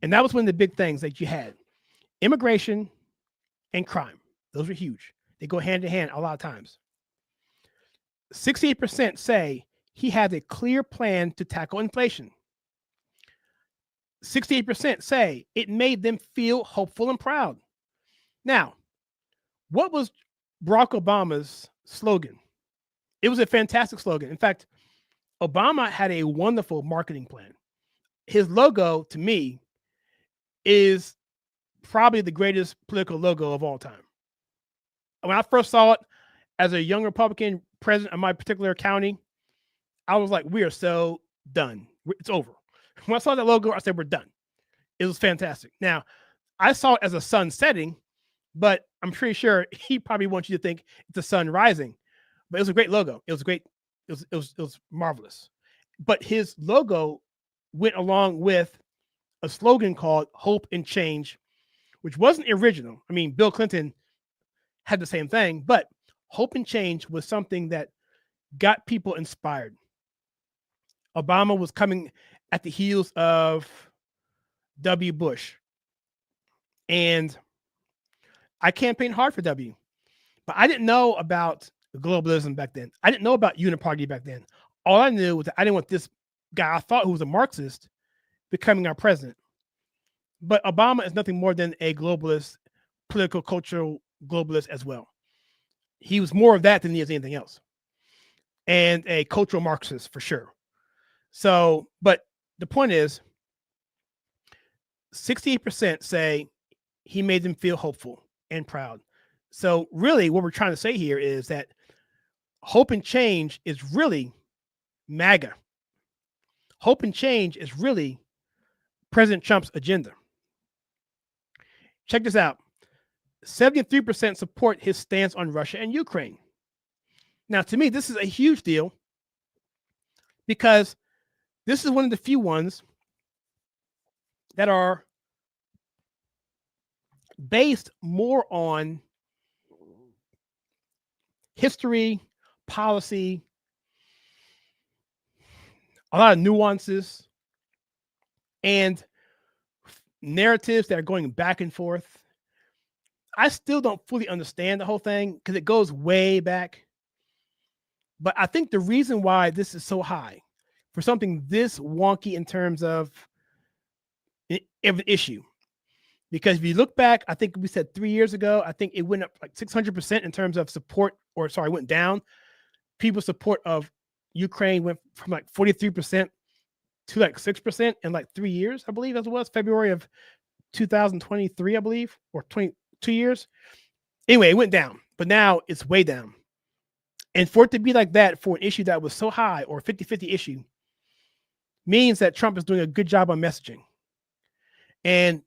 And that was one of the big things that you had. Immigration and crime. Those are huge. They go hand in hand a lot of times. 68% say he had a clear plan to tackle inflation. 68% say it made them feel hopeful and proud. Now, what was Barack Obama's slogan? It was a fantastic slogan. In fact, Obama had a wonderful marketing plan. His logo, to me, is probably the greatest political logo of all time. When I first saw it as a young Republican president of my particular county, I was like, we are so done. It's over. When I saw that logo, I said, we're done. It was fantastic. Now, I saw it as a sun setting, but I'm pretty sure he probably wants you to think it's the sun rising. But it was a great logo. It was great. It was marvelous. But his logo went along with a slogan called Hope and Change, which wasn't original. I mean, Bill Clinton had the same thing, but Hope and Change was something that got people inspired. Obama was coming at the heels of W. Bush. And I campaigned hard for W, but I didn't know about globalism back then. I didn't know about uniparty back then. All I knew was that I didn't want this guy I thought who was a Marxist becoming our president. But Obama is nothing more than a globalist, political, cultural globalist as well. He was more of that than he is anything else. And a cultural Marxist for sure. So, but the point is, 68% say he made them feel hopeful and proud. So really what we're trying to say here is that hope and change is really MAGA. Hope and change is really President Trump's agenda. Check this out. 73% support his stance on Russia and Ukraine. Now, to me, this is a huge deal because this is one of the few ones that are based more on history, policy, a lot of nuances, and narratives that are going back and forth. I still don't fully understand the whole thing because it goes way back. But I think the reason why this is so high for something this wonky in terms of an issue, because if you look back, I think we said 3 years ago, I think it went up like 600% in terms of support, or sorry, went down. People's support of Ukraine went from like 43% to like 6% in like 3 years, I believe as it was, February of 2023, I believe, or 22 years. Anyway, it went down, but now it's way down. And for it to be like that for an issue that was so high, or 50-50 issue, means that Trump is doing a good job on messaging. And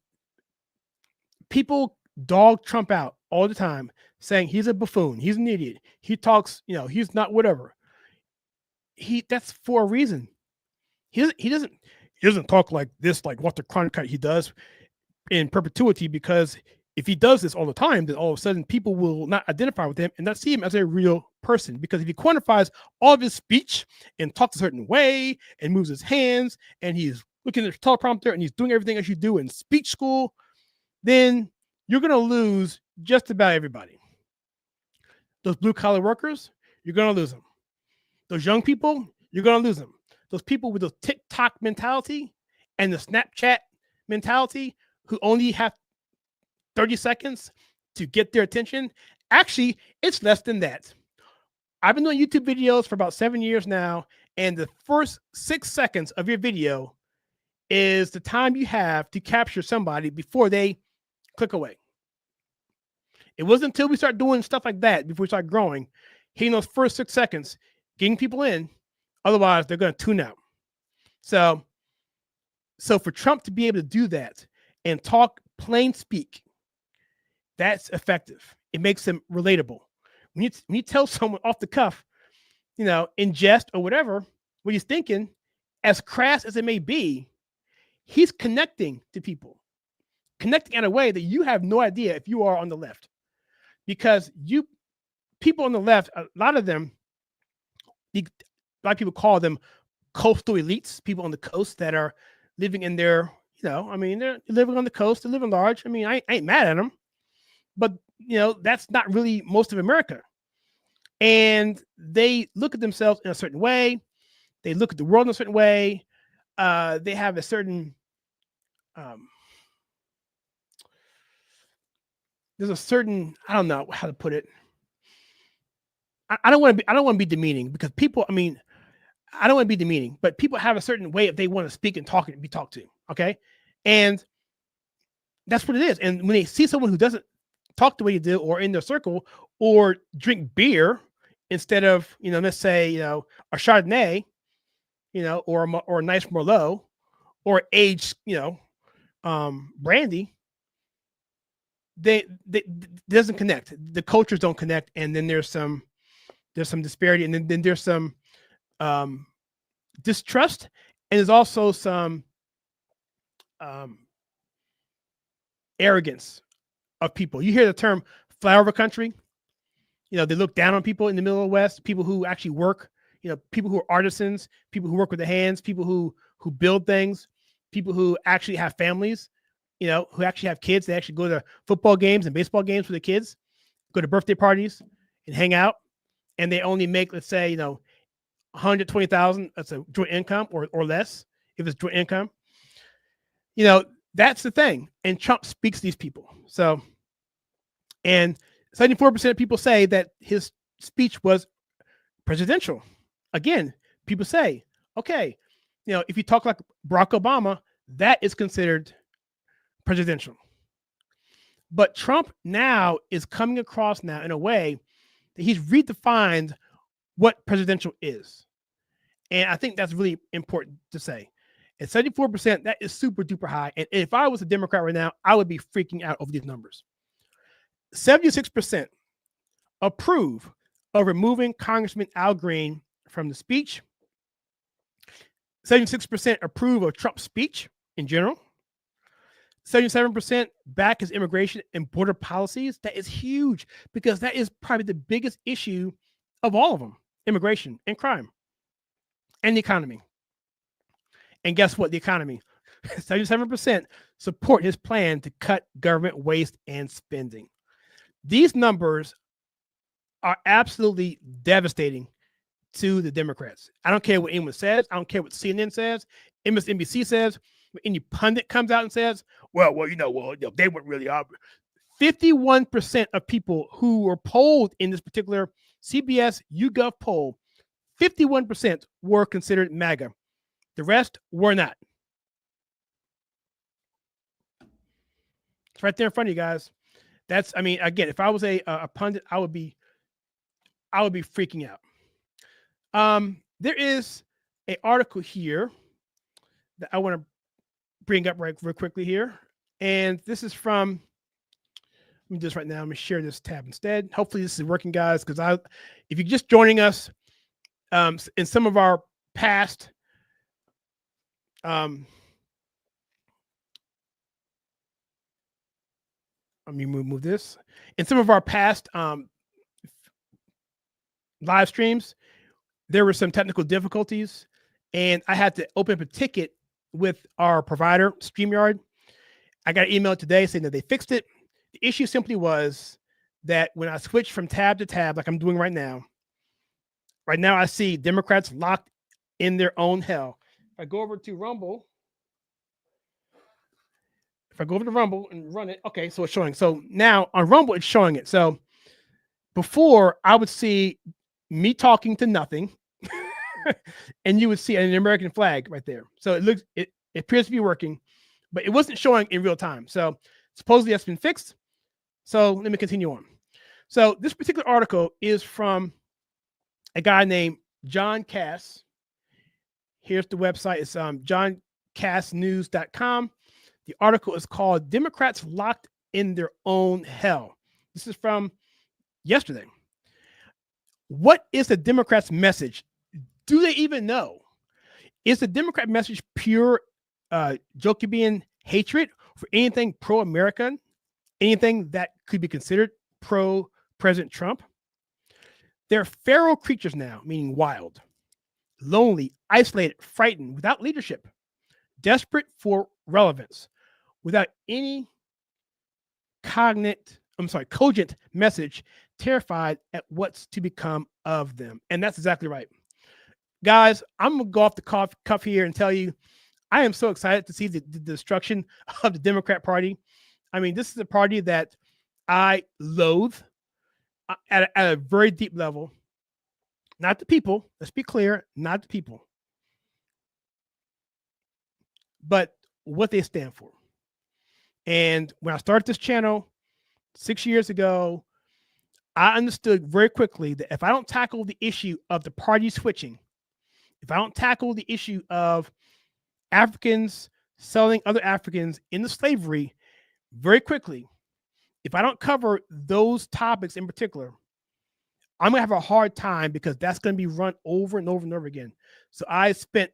people dog Trump out all the time, saying he's a buffoon, he's an idiot, he talks, he's not whatever. That's for a reason. He doesn't talk like this, like Walter Cronkite he does in perpetuity, because if he does this all the time, then all of a sudden people will not identify with him and not see him as a real person. Because if he quantifies all of his speech and talks a certain way and moves his hands and he's looking at the teleprompter and he's doing everything as you do in speech school, then you're going to lose just about everybody. Those blue collar workers, you're going to lose them. Those young people, you're going to lose them. Those people with the TikTok mentality and the Snapchat mentality who only have 30 seconds to get their attention. Actually, it's less than that. I've been doing YouTube videos for about 7 years now, and the first 6 seconds of your video is the time you have to capture somebody before they click away. It wasn't until we start doing stuff like that, before we start growing, hitting those first 6 seconds, getting people in. Otherwise, they're going to tune out. So for Trump to be able to do that and talk plain speak, that's effective. It makes him relatable. When you tell someone off the cuff, in jest or whatever, what he's thinking, as crass as it may be, he's connecting to people, connecting in a way that you have no idea if you are on the left. Because people on the left, a lot of people call them coastal elites, people on the coast that are living in their, they're living on the coast, they're living large. I ain't mad at them. But, that's not really most of America. And they look at themselves in a certain way. They look at the world in a certain way. They have a certain, there's a certain, I don't know how to put it. I don't want to be demeaning, because people, I don't want to be demeaning, but people have a certain way if they want to speak and talk and be talked to. Okay. And that's what it is. And when they see someone who doesn't talk the way you do, or in their circle, or drink beer instead of, let's say, a Chardonnay, or a nice Merlot, or aged, brandy, they doesn't connect. The cultures don't connect. And then there's some disparity. And then there's some distrust. And there's also some arrogance of people. You hear the term flyover country. They look down on people in the middle of the West, people who actually work, people who are artisans, people who work with their hands, people who build things, people who actually have families, who actually have kids. They actually go to football games and baseball games with their kids, go to birthday parties and hang out. And they only make, let's say, $120,000. That's a joint income, or less if it's joint income. That's the thing. And Trump speaks to these people. So, and 74% of people say that his speech was presidential. Again, people say, okay, if you talk like Barack Obama, that is considered presidential. But Trump now is coming across now in a way that he's redefined what presidential is. And I think that's really important to say. At 74%, that is super duper high. And if I was a Democrat right now, I would be freaking out over these numbers. 76% approve of removing Congressman Al Green from the speech. 76% approve of Trump's speech in general. 77% back his immigration and border policies. That is huge, because that is probably the biggest issue of all of them: immigration and crime and the economy. And guess what? The economy. 77% support his plan to cut government waste and spending. These numbers are absolutely devastating to the Democrats. I don't care what anyone says. I don't care what CNN says, MSNBC says, when any pundit comes out and says, well, they weren't really up. 51% of people who were polled in this particular CBS YouGov poll, 51% were considered MAGA. The rest were not. It's right there in front of you guys. That's, I mean, again, if I was a pundit, I would be freaking out. There is an article here that I want to bring up real quickly here. And this is from, let me do this right now. I'm going to share this tab instead. Hopefully this is working, guys, because if you're just joining us, in some of our past let me move this. In some of our past live streams, there were some technical difficulties, and I had to open up a ticket with our provider, StreamYard. I got an email today saying that they fixed it. The issue simply was that when I switched from tab to tab, like I'm doing right now I see Democrats locked in their own hell. If I go over to Rumble, and run it, okay, so it's showing. So now on Rumble, it's showing it. So before, I would see me talking to nothing, and you would see an American flag right there. So it appears to be working, but it wasn't showing in real time. So supposedly that's been fixed. So let me continue on. So this particular article is from a guy named John Cass. Here's the website. It's johncassnews.com. The article is called Democrats Locked in Their Own Hell. This is from yesterday. What is the Democrats' message? Do they even know? Is the Democrat message pure Jacobean hatred for anything pro-American? Anything that could be considered pro-President Trump? They're feral creatures now, meaning wild, lonely, isolated, frightened, without leadership, desperate for relevance, without any cogent message, terrified at what's to become of them. And that's exactly right. Guys, I'm going to go off the cuff here and tell you, I am so excited to see the destruction of the Democrat Party. I mean, this is a party that I loathe at a very deep level. Not the people. Let's be clear. Not the people. But what they stand for. And when I started this channel 6 years ago, I understood very quickly that if I don't tackle the issue of the party switching, if I don't tackle the issue of Africans selling other Africans into slavery very quickly, if I don't cover those topics in particular, I'm going to have a hard time, because that's going to be run over and over and over again. So I spent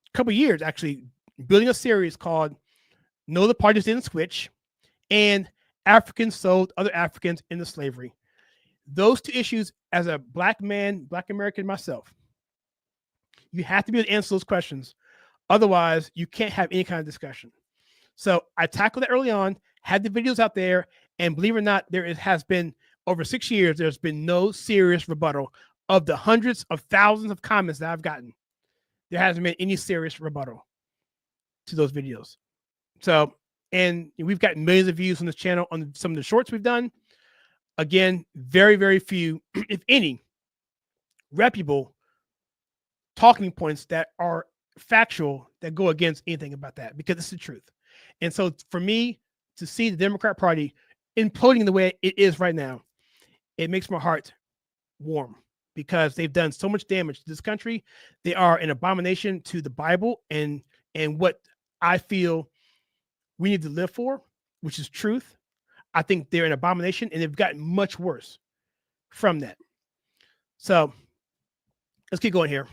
a couple of years actually building a series called No, the Parties Didn't Switch, and Africans Sold Other Africans into Slavery. Those two issues, as a Black man, Black American myself, you have to be able to answer those questions. Otherwise, you can't have any kind of discussion. So I tackled that early on, had the videos out there, and believe it or not, has been, over 6 years, there's been no serious rebuttal of the hundreds of thousands of comments that I've gotten. There hasn't been any serious rebuttal to those videos. So, and we've got millions of views on this channel on some of the shorts we've done. Again, very, very few, if any, reputable talking points that are factual that go against anything about that, because it's the truth. And so for me to see the Democrat Party imploding the way it is right now, it makes my heart warm, because they've done so much damage to this country. They are an abomination to the Bible and what I feel we need to live for, which is truth. I think they're an abomination, and they've gotten much worse from that. So let's keep going here.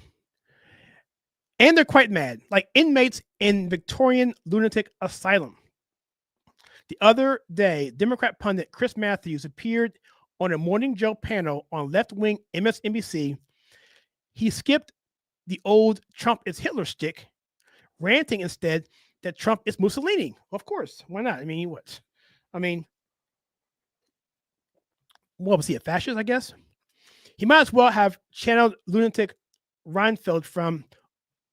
And they're quite mad, like inmates in Victorian lunatic asylum. The other day, Democrat pundit Chris Matthews appeared on a Morning Joe panel on left-wing MSNBC. He skipped the old Trump is Hitler stick, ranting instead that Trump is Mussolini. Of course, why not? I mean, what? I mean, what was he, a fascist, I guess? He might as well have channeled lunatic Reinfeld from,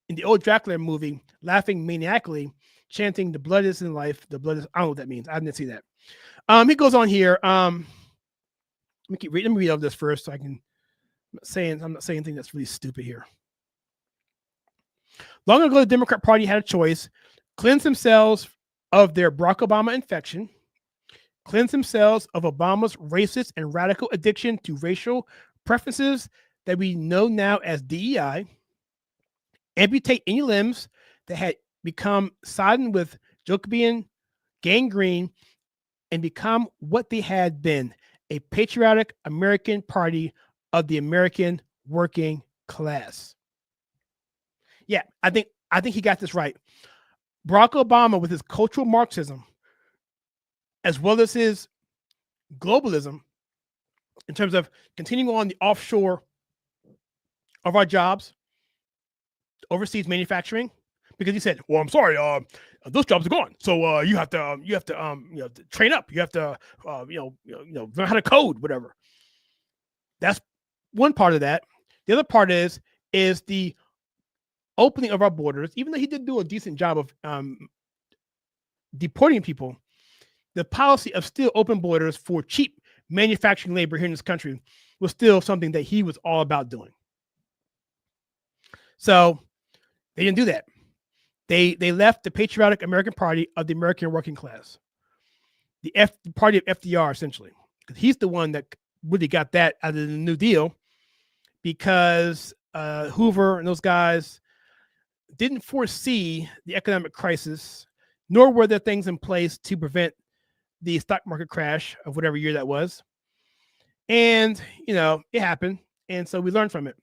in the old Dracula movie, laughing maniacally, chanting, "The blood is in life, the blood is," I don't know what that means. I didn't see that. He goes on here. Let me read over this first, so I can. I'm not saying anything that's really stupid here. Long ago, the Democrat Party had a choice: cleanse themselves of their Barack Obama infection, cleanse themselves of Obama's racist and radical addiction to racial preferences that we know now as DEI, amputate any limbs that had become sodden with Jacobean gangrene, and become what they had been, a patriotic American party of the American working class. Yeah, I think he got this right. Barack Obama, with his cultural Marxism, as well as his globalism, in terms of continuing on the offshore of our jobs, overseas manufacturing, because he said, "Well, I'm sorry, those jobs are gone. So you have to train up. You have to learn how to code, whatever." That's one part of that. The other part is the opening of our borders. Even though he did do a decent job of deporting people, the policy of still open borders for cheap manufacturing labor here in this country was still something that he was all about doing. So they didn't do that. They left the patriotic American party of the American working class, the party of FDR, essentially, because he's the one that really got that out of the New Deal, because Hoover and those guys didn't foresee the economic crisis, nor were there things in place to prevent the stock market crash of whatever year that was. And, it happened. And so we learned from it.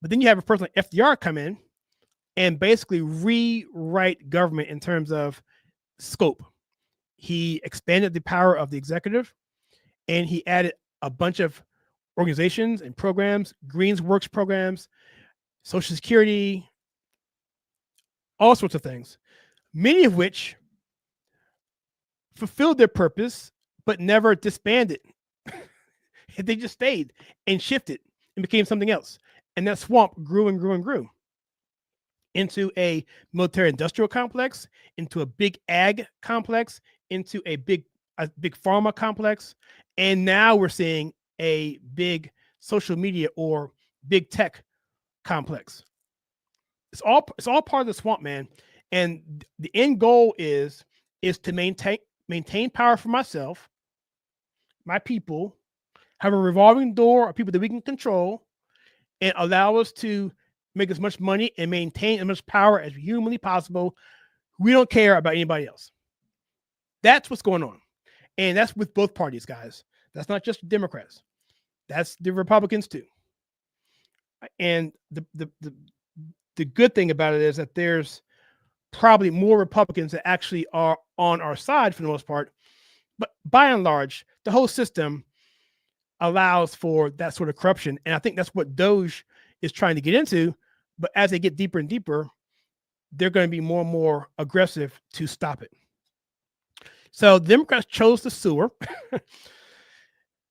But then you have a person like FDR come in and basically rewrite government in terms of scope. He expanded the power of the executive, and he added a bunch of organizations and programs, Greens Works programs, Social Security, all sorts of things, many of which fulfilled their purpose, but never disbanded. They just stayed and shifted and became something else. And that swamp grew and grew and grew into a military industrial complex, into a big ag complex, into a big pharma complex. And now we're seeing a big social media or big tech complex. It's all part of the swamp, man. And the end goal is to maintain power for myself, my people, have a revolving door of people that we can control, and allow us to make as much money and maintain as much power as humanly possible. We don't care about anybody else. That's what's going on. And that's with both parties, guys. That's not just Democrats. That's the Republicans too. And the good thing about it is that there's probably more Republicans that actually are on our side for the most part. But by and large, the whole system allows for that sort of corruption. And I think that's what Doge is trying to get into. But as they get deeper and deeper, they're going to be more and more aggressive to stop it. So the Democrats chose the sewer.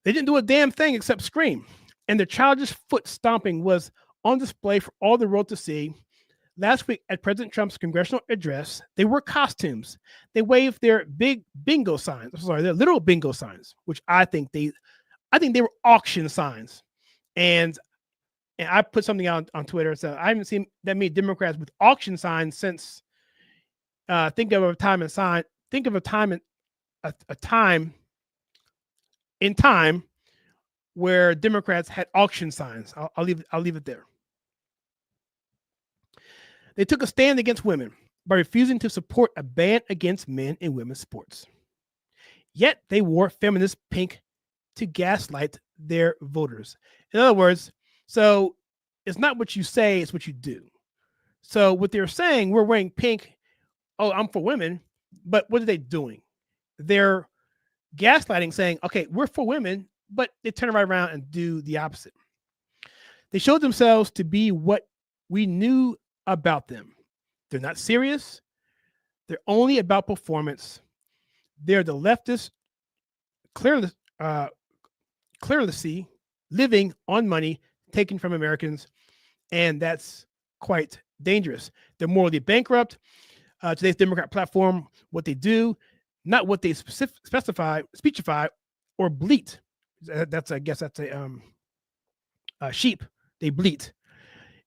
They didn't do a damn thing except scream. And their childish foot stomping was on display for all the world to see. Last week at President Trump's congressional address, they wore costumes. They waved their big bingo signs. I'm sorry, their little bingo signs, which I think they were auction signs. And I put something out on Twitter. So I haven't seen that many Democrats with auction signs since think of a time in time where Democrats had auction signs. I'll leave it there. They took a stand against women by refusing to support a ban against men in women's sports. Yet they wore feminist pink to gaslight their voters. In other words, so it's not what you say, it's what you do. So what they're saying, we're wearing pink. Oh, I'm for women. But what are they doing? They're gaslighting, saying, okay, we're for women, but they turn right around and do the opposite. They showed themselves to be what we knew about them. They're not serious. They're only about performance. They're the leftist, clearly living on money taken from Americans, and that's quite dangerous. They're morally bankrupt. Today's Democrat platform, what they do, not what they speechify, or bleat. I guess that's a sheep. They bleat.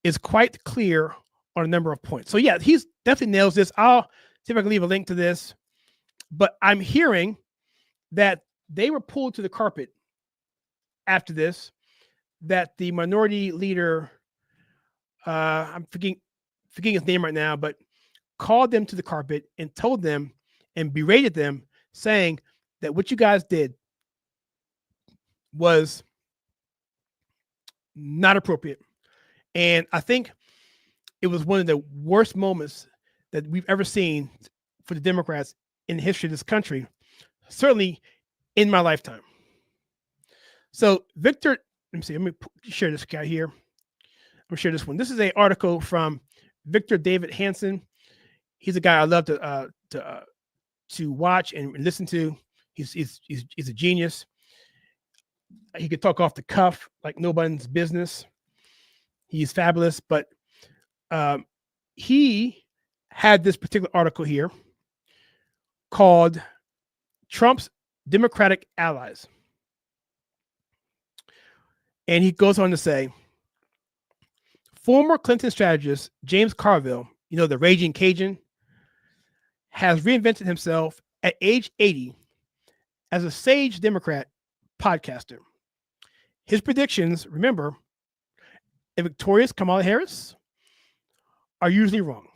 Is quite clear on a number of points. So yeah, he's definitely nails this. I'll see if I can leave a link to this. But I'm hearing that they were pulled to the carpet after this, that the minority leader, I'm forgetting his name right now, but called them to the carpet and told them and berated them, saying that what you guys did was not appropriate. And I think it was one of the worst moments that we've ever seen for the Democrats in the history of this country, certainly in my lifetime. So Victor, let me share this guy here. I'm gonna share this one. This is an article from Victor David Hansen. He's a guy I love to watch and listen to. He's a genius. He could talk off the cuff like nobody's business. He's fabulous, but he had this particular article here called Trump's Democratic Allies. And he goes on to say, former Clinton strategist James Carville, the raging Cajun, has reinvented himself at age 80 as a sage Democrat podcaster. His predictions, remember, a victorious Kamala Harris, are usually wrong.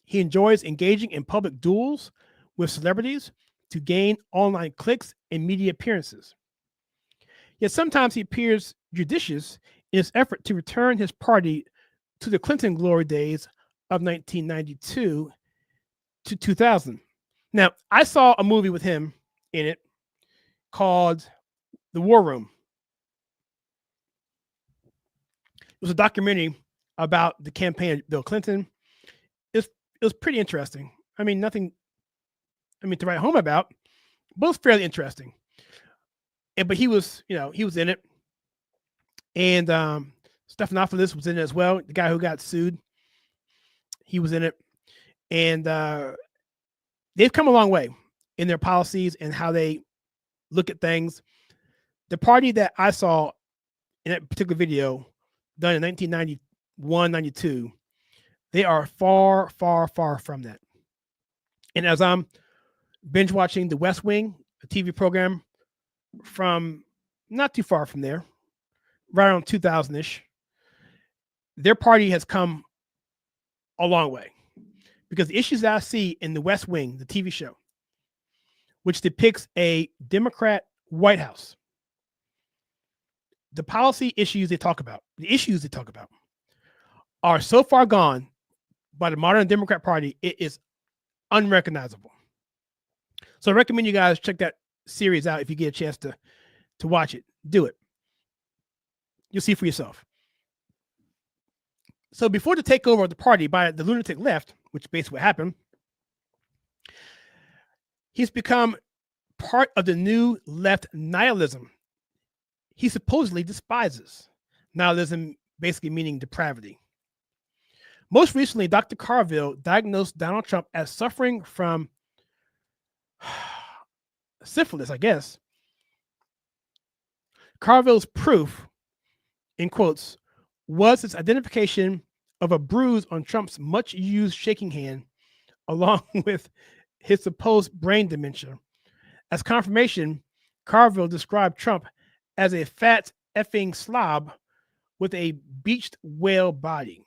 He enjoys engaging in public duels with celebrities to gain online clicks and media appearances. Yet sometimes he appears judicious in his effort to return his party to the Clinton glory days of 1992 to 2000. Now, I saw a movie with him in it called The War Room. It was a documentary about the campaign of Bill Clinton. It was pretty interesting. I mean, nothing to write home about, but it was fairly interesting. But he was in it. And Stephanopoulos was in it as well. The guy who got sued, he was in it. And they've come a long way in their policies and how they look at things. The party that I saw in that particular video done in 1991, 92, they are far, far, far from that. And as I'm binge watching The West Wing, a TV program from not too far from there, right around 2000-ish, their party has come a long way. Because the issues that I see in The West Wing, the TV show, which depicts a Democrat White House, the policy issues they talk about, are so far gone by the modern Democrat Party, it is unrecognizable. So I recommend you guys check that series out if you get a chance to watch it. Do it. You'll see for yourself. So before the takeover of the party by the lunatic left, which basically what happened, he's become part of the new left nihilism. He supposedly despises. Nihilism basically meaning depravity. Most recently, Dr. Carville diagnosed Donald Trump as suffering from syphilis, I guess. Carville's proof, in quotes, was his identification of a bruise on Trump's much-used shaking hand, along with his supposed brain dementia. As confirmation, Carville described Trump as a fat effing slob with a beached whale body.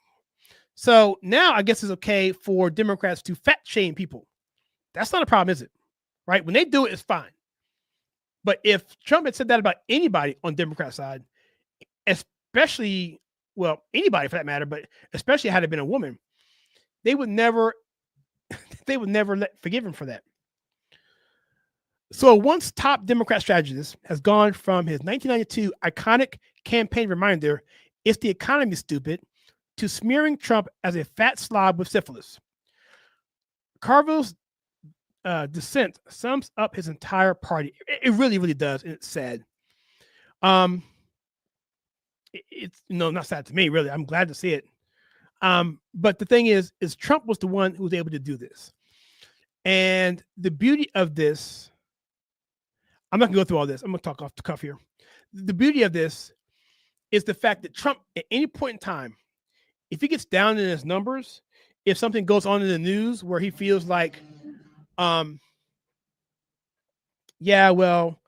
So now I guess it's okay for Democrats to fat shame people. That's not a problem, is it? Right? When they do it, it's fine. But if Trump had said that about anybody on the Democrat side, especially, well, anybody for that matter, but especially had it been a woman, they would never forgive him for that. So once top Democrat strategist has gone from his 1992 iconic campaign reminder, "It's the economy, stupid," to smearing Trump as a fat slob with syphilis. Carville's dissent sums up his entire party. It really, really does, and it's sad. It's not sad to me, really. I'm glad to see it. But the thing is Trump was the one who was able to do this. And the beauty of this, I'm not gonna go through all this. I'm gonna talk off the cuff here. The beauty of this is the fact that Trump, at any point in time, if he gets down in his numbers, if something goes on in the news where he feels like yeah, well,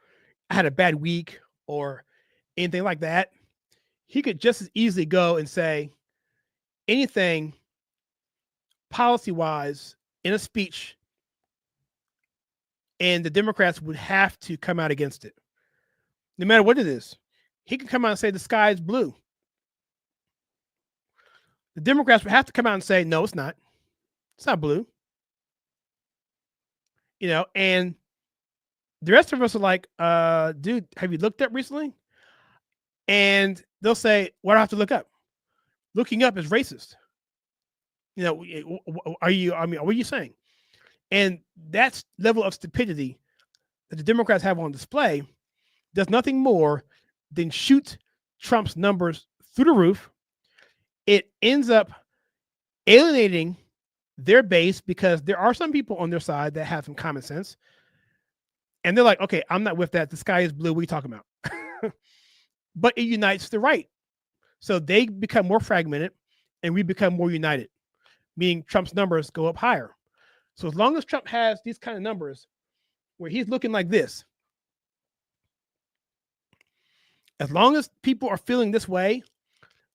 I had a bad week or anything like that, he could just as easily go and say anything policy-wise in a speech, and the Democrats would have to come out against it. No matter what it is. He can come out and say the sky is blue. The Democrats would have to come out and say, no, it's not. It's not blue. And the rest of us are like, dude, have you looked up recently? And they'll say, what do I have to look up? Looking up is racist. What are you saying? And that level of stupidity that the Democrats have on display does nothing more than shoot Trump's numbers through the roof. It ends up alienating their base because there are some people on their side that have some common sense. And they're like, okay, I'm not with that. The sky is blue. What are you talking about? But it unites the right. So they become more fragmented and we become more united, meaning Trump's numbers go up higher. So as long as Trump has these kind of numbers where he's looking like this, as long as people are feeling this way,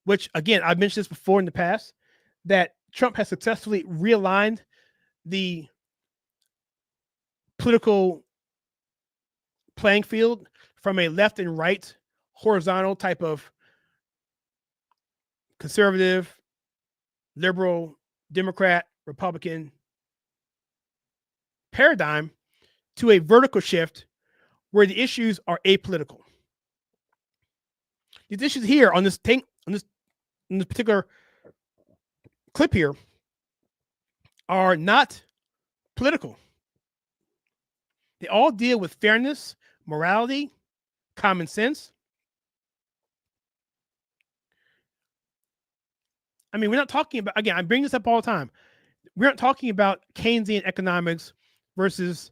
which again, I've mentioned this before in the past, that Trump has successfully realigned the political playing field from a left and right horizontal type of conservative, liberal, Democrat, Republican paradigm to a vertical shift where the issues are apolitical. These issues here on this thing, on this particular clip here are not political. They all deal with fairness, morality, common sense. I mean, we're not talking about, again, I bring this up all the time. We're not talking about Keynesian economics versus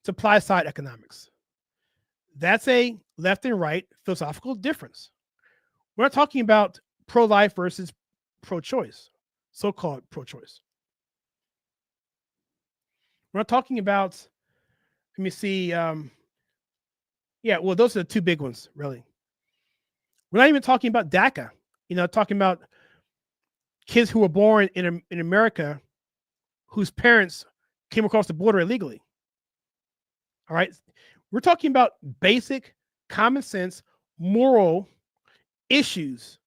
supply side economics. That's a left and right philosophical difference. We're not talking about pro-life versus pro-choice, so-called pro-choice. We're not talking about, let me see. Yeah, well, those are the two big ones, really. We're not even talking about DACA, talking about kids who were born in America whose parents came across the border illegally. All right. We're talking about basic common sense, moral issues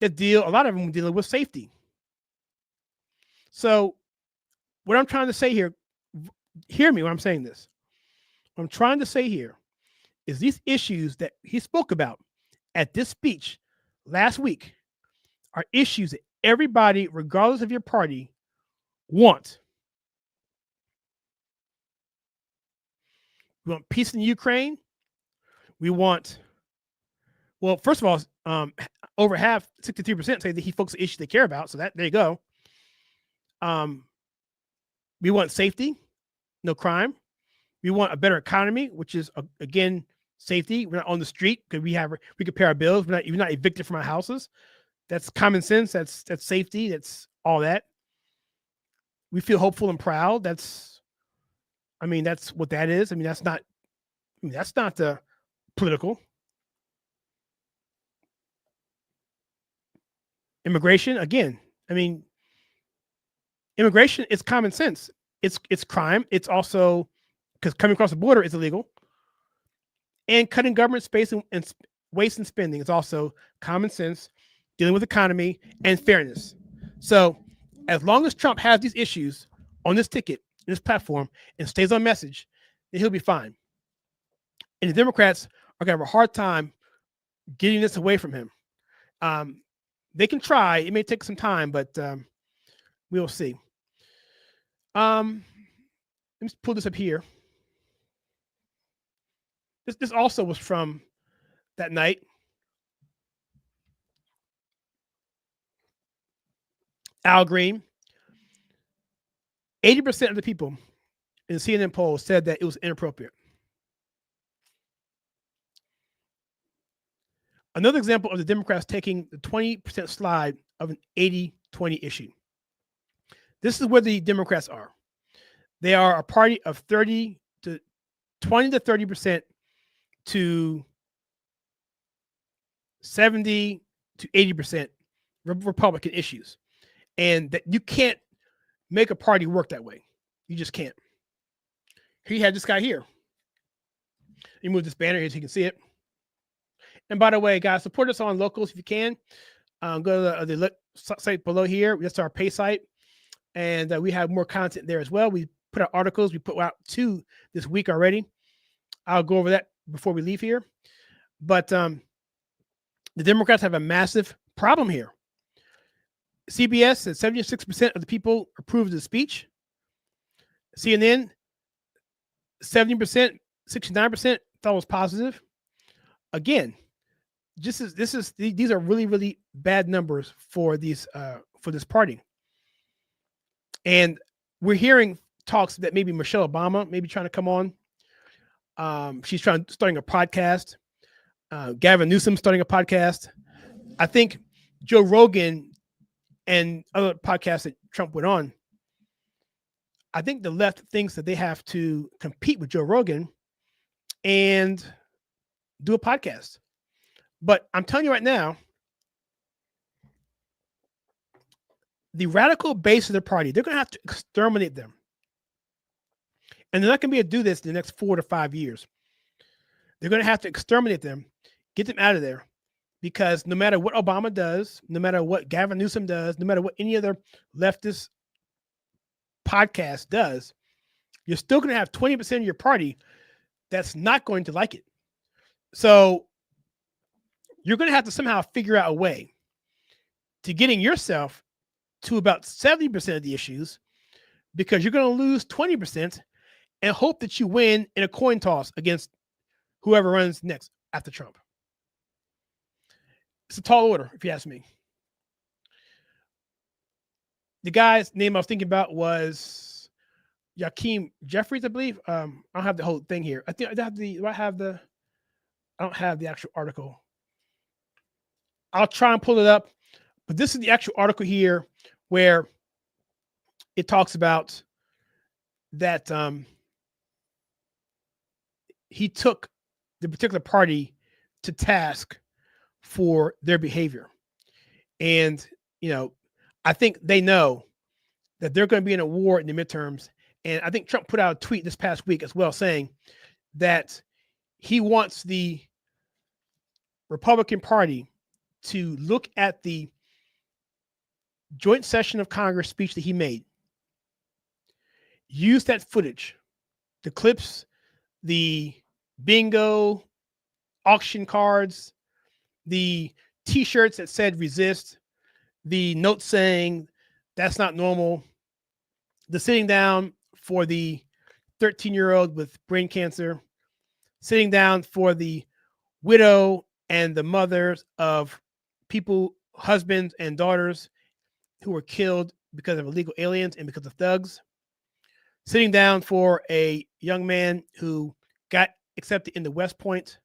that a lot of them dealing with safety. So what I'm trying to say here, hear me when I'm saying this. What I'm trying to say here is these issues that he spoke about at this speech last week are issues that everybody, regardless of your party, want. We want peace in Ukraine. We want, well, first of all, over half, 63% say that he focuses on issues they care about. So there you go. We want safety, no crime. We want a better economy, which is again safety. We're not on the street because we can pay our bills. We're not evicted from our houses. That's common sense. That's safety. That's all that. We feel hopeful and proud. That's what that is. That's not political. Immigration, again, immigration is common sense. It's crime. It's also, because coming across the border is illegal. And cutting government space and waste and spending is also common sense, dealing with economy and fairness. So as long as Trump has these issues on this ticket, in this platform, and stays on message, then he'll be fine. And the Democrats are going to have a hard time getting this away from him. They can try. It may take some time, but we'll see. Let me pull this up here. This also was from that night. Al Green. 80% of the people in the CNN poll said that it was inappropriate. Another example of the Democrats taking the 20% slide of an 80-20 issue. This is where the Democrats are. They are a party of 30 to 20 to 30% to 70 to 80% Republican issues. And that you can't make a party work that way. You just can't. He had this guy here. You move this banner here so you can see it. And by the way, guys, support us on Locals if you can. Go to the site below here. That's our pay site. And we have more content there as well. We put out articles. We put out 2 this week already. I'll go over that before we leave here. But the Democrats have a massive problem here. CBS said 76% of the people approved of the speech. CNN, 70%, 69% thought it was positive. Again, these are really, really bad numbers for these for this party. And we're hearing talks that maybe Michelle Obama may be trying to come on. She's starting a podcast. Gavin Newsom starting a podcast. I think Joe Rogan and other podcasts that Trump went on, I think the left thinks that they have to compete with Joe Rogan and do a podcast. But I'm telling you right now, the radical base of the party, they're going to have to exterminate them. And they're not going to be able to do this in the next 4 to 5 years. They're going to have to exterminate them, get them out of there. Because no matter what Obama does, no matter what Gavin Newsom does, no matter what any other leftist podcast does, you're still going to have 20% of your party that's not going to like it. So you're going to have to somehow figure out a way to getting yourself to about 70% of the issues, because you're going to lose 20% and hope that you win in a coin toss against whoever runs next after Trump. It's a tall order, if you ask me. The guy's name I was thinking about was Joachim Jeffries, I believe. I don't have the whole thing here. I think I have the. Do I have the? I don't have the actual article. I'll try and pull it up, but this is the actual article here where it talks about that he took the particular party to task for their behavior. And, I think they know that they're going to be in a war in the midterms. And I think Trump put out a tweet this past week as well saying that he wants the Republican Party to look at the joint session of Congress speech that he made, use that footage, the clips, the bingo, auction cards, the t-shirts that said resist, the note saying that's not normal, the sitting down for the 13-year-old with brain cancer, sitting down for the widow and the mothers of people, husbands and daughters who were killed because of illegal aliens and because of thugs, sitting down for a young man who got accepted into West Point.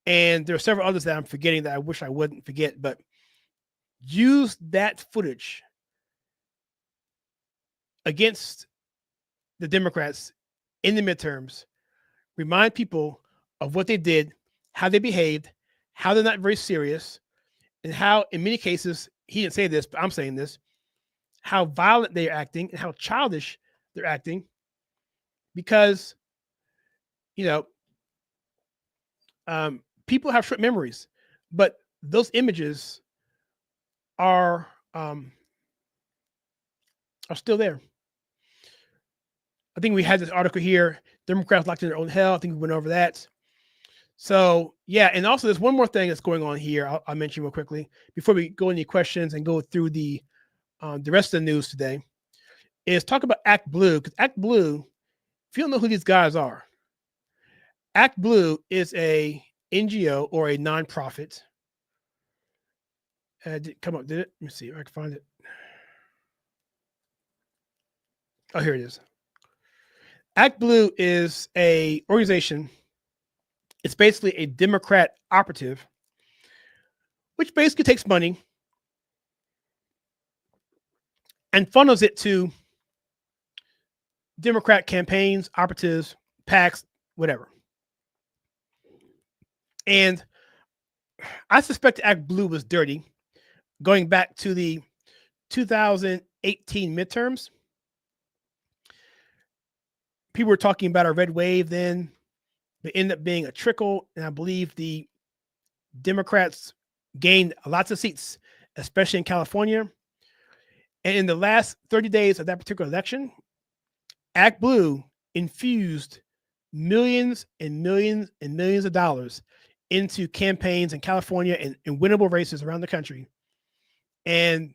And there are several others that I'm forgetting that I wish I wouldn't forget, but use that footage against the Democrats in the midterms, remind people of what they did, how they behaved, how they're not very serious, and how, in many cases, he didn't say this, but I'm saying this, how violent they're acting and how childish they're acting, because, people have short memories, but those images are still there. I think we had this article here, Democrats locked in their own hell. I think we went over that. So, yeah, and also there's one more thing that's going on here I'll mention real quickly before we go into questions and go through the rest of the news today, is talk about Act Blue, because Act Blue, if you don't know who these guys are, Act Blue is a NGO or a nonprofit. Come up, did it? Let me see if I can find it. Oh, here it is. Act Blue is a organization. It's basically a Democrat operative, which basically takes money and funnels it to Democrat campaigns, operatives, PACs, whatever. And I suspect Act Blue was dirty, going back to the 2018 midterms. People were talking about a red wave then, but ended up being a trickle. And I believe the Democrats gained lots of seats, especially in California. And in the last 30 days of that particular election, Act Blue infused millions and millions and millions of dollars into campaigns in California and winnable races around the country. And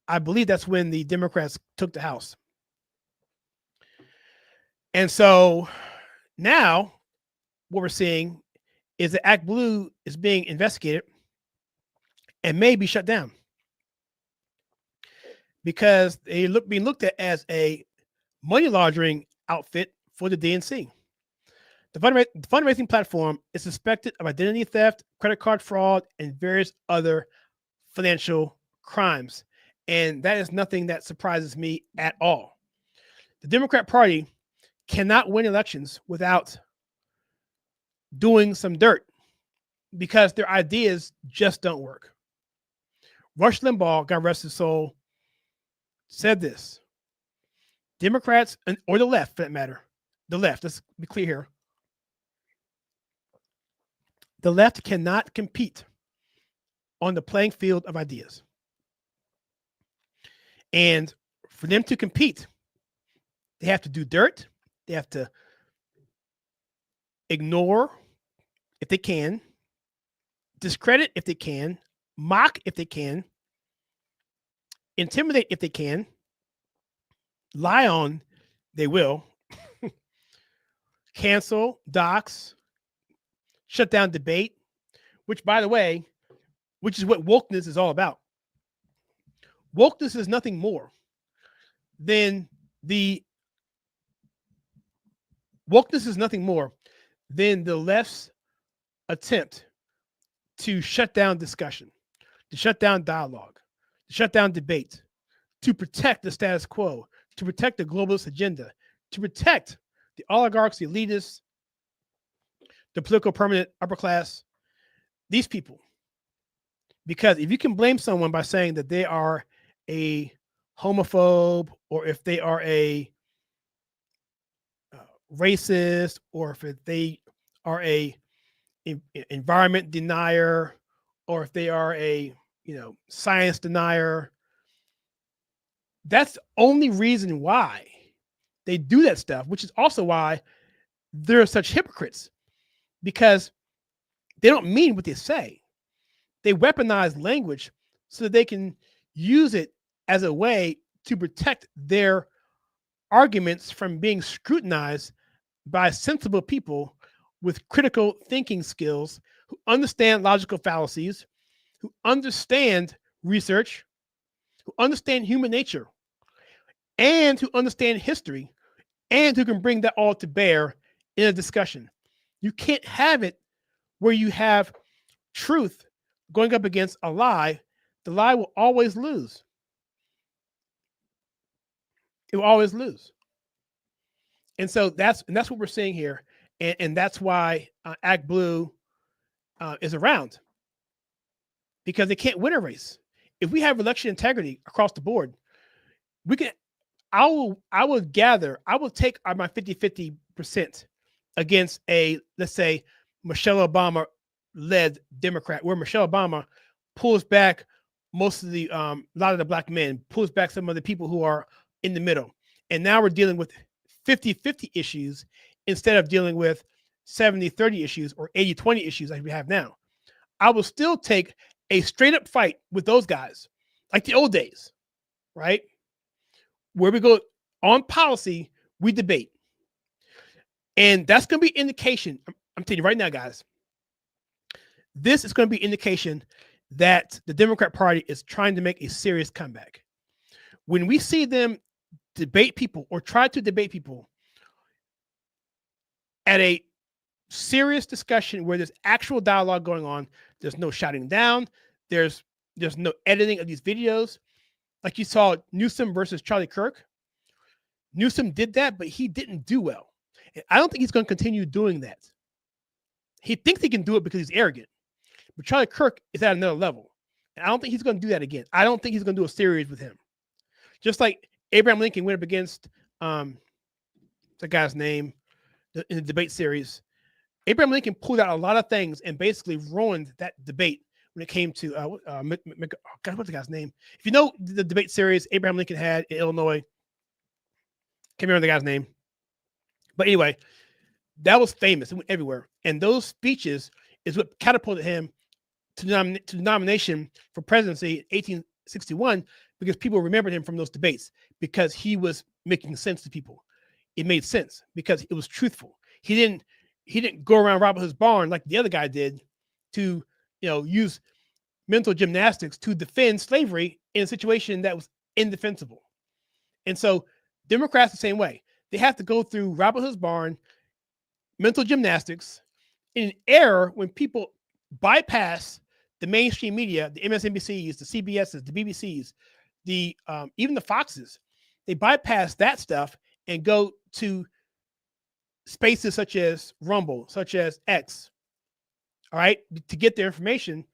I believe that's when the Democrats took the House. And so now what we're seeing is that Act Blue is being investigated and may be shut down because they being looked at as a money laundering outfit for the DNC. The fundraising platform is suspected of identity theft, credit card fraud, and various other financial crimes. And that is nothing that surprises me at all. The Democrat Party cannot win elections without doing some dirt because their ideas just don't work. Rush Limbaugh, God rest his soul, said this: Democrats, or the left for that matter, the left, let's be clear here, the left cannot compete on the playing field of ideas. And for them to compete, they have to do dirt. They have to ignore if they can, discredit if they can, mock if they can, intimidate if they can, lie on, they will, cancel, dox, shut down debate, which, by the way, which is what wokeness is all about. Wokeness is nothing more than the left's attempt to shut down discussion, to shut down dialogue, to shut down debate, to protect the status quo, to protect the globalist agenda, to protect the oligarchs, the elitists, the political permanent upper class, these people. Because if you can blame someone by saying that they are a homophobe, or if they are a racist, or if they are a environment denier, or if they are a science denier, that's the only reason why they do that stuff, which is also why they're such hypocrites, because they don't mean what they say. They weaponize language so that they can use it as a way to protect their arguments from being scrutinized by sensible people with critical thinking skills who understand logical fallacies, who understand research, who understand human nature, and who understand history, and who can bring that all to bear in a discussion. You can't have it where you have truth going up against a lie. The lie will always lose. It will always lose. And so that's what we're seeing here. And that's why Act Blue is around, because they can't win a race. If we have election integrity across the board, I will take my 50-50% against a, let's say, Michelle Obama led Democrat, where Michelle Obama pulls back most of the a lot of the black men, pulls back some of the people who are in the middle. And now we're dealing with 50-50 issues instead of dealing with 70-30 issues or 80-20 issues like we have now. I will still take a straight up fight with those guys, like the old days, right? Where we go on policy, we debate. And that's going to be indication. I'm telling you right now, guys, this is going to be indication that the Democrat Party is trying to make a serious comeback. When we see them debate people or try to debate people at a serious discussion where there's actual dialogue going on, there's no shouting down, there's no editing of these videos. Like you saw Newsom versus Charlie Kirk. Newsom did that, but he didn't do well. I don't think he's going to continue doing that. He thinks he can do it because he's arrogant. But Charlie Kirk is at another level. And I don't think he's going to do that again. I don't think he's going to do a series with him. Just like Abraham Lincoln went up against the guy's name in the debate series. Abraham Lincoln pulled out a lot of things and basically ruined that debate when it came to what's the guy's name? If you know the debate series Abraham Lincoln had in Illinois, can't remember the guy's name. But anyway, that was famous. It went everywhere. And those speeches is what catapulted him to the nomination for presidency in 1861, because people remembered him from those debates because he was making sense to people. It made sense because it was truthful. He didn't go around Robin Hood's barn like the other guy did to, use mental gymnastics to defend slavery in a situation that was indefensible. And so Democrats the same way. They have to go through Robin Hood's barn, mental gymnastics, in an era when people bypass the mainstream media, the MSNBCs, the CBSs, the BBCs, even the Foxes. They bypass that stuff and go to spaces such as Rumble, such as X, all right, to get their information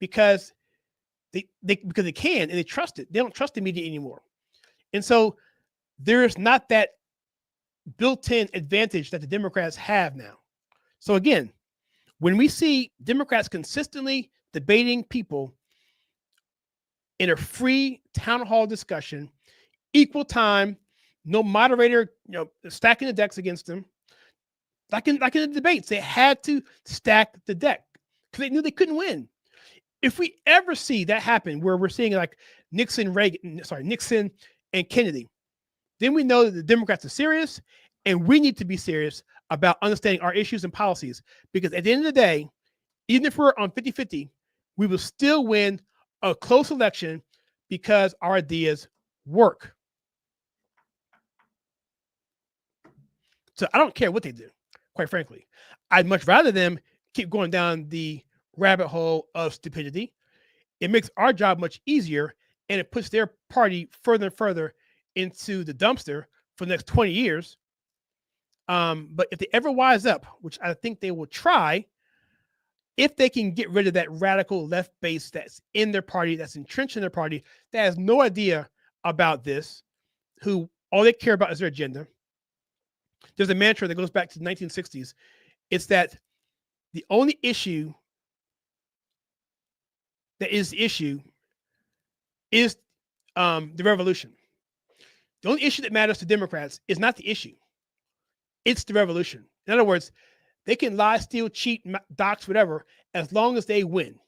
because they can and they trust it. They don't trust the media anymore. And so there's not that built-in advantage that the Democrats have now. So again, when we see Democrats consistently debating people in a free town hall discussion, equal time, no moderator, stacking the decks against them, like in the debates, they had to stack the deck because they knew they couldn't win. If we ever see that happen, where we're seeing like Nixon and Kennedy, then we know that the Democrats are serious, and we need to be serious about understanding our issues and policies. Because at the end of the day, even if we're on 50-50, we will still win a close election because our ideas work. So I don't care what they do, quite frankly. I'd much rather them keep going down the rabbit hole of stupidity. It makes our job much easier, and it puts their party further and further into the dumpster for the next 20 years. But if they ever wise up, which I think they will try, if they can get rid of that radical left base that's in their party, that's entrenched in their party, that has no idea about this, who all they care about is their agenda. There's a mantra that goes back to the 1960s. It's that the only issue that is the issue is the revolution. The only issue that matters to Democrats is not the issue. It's the revolution. In other words, they can lie, steal, cheat, dox, whatever, as long as they win.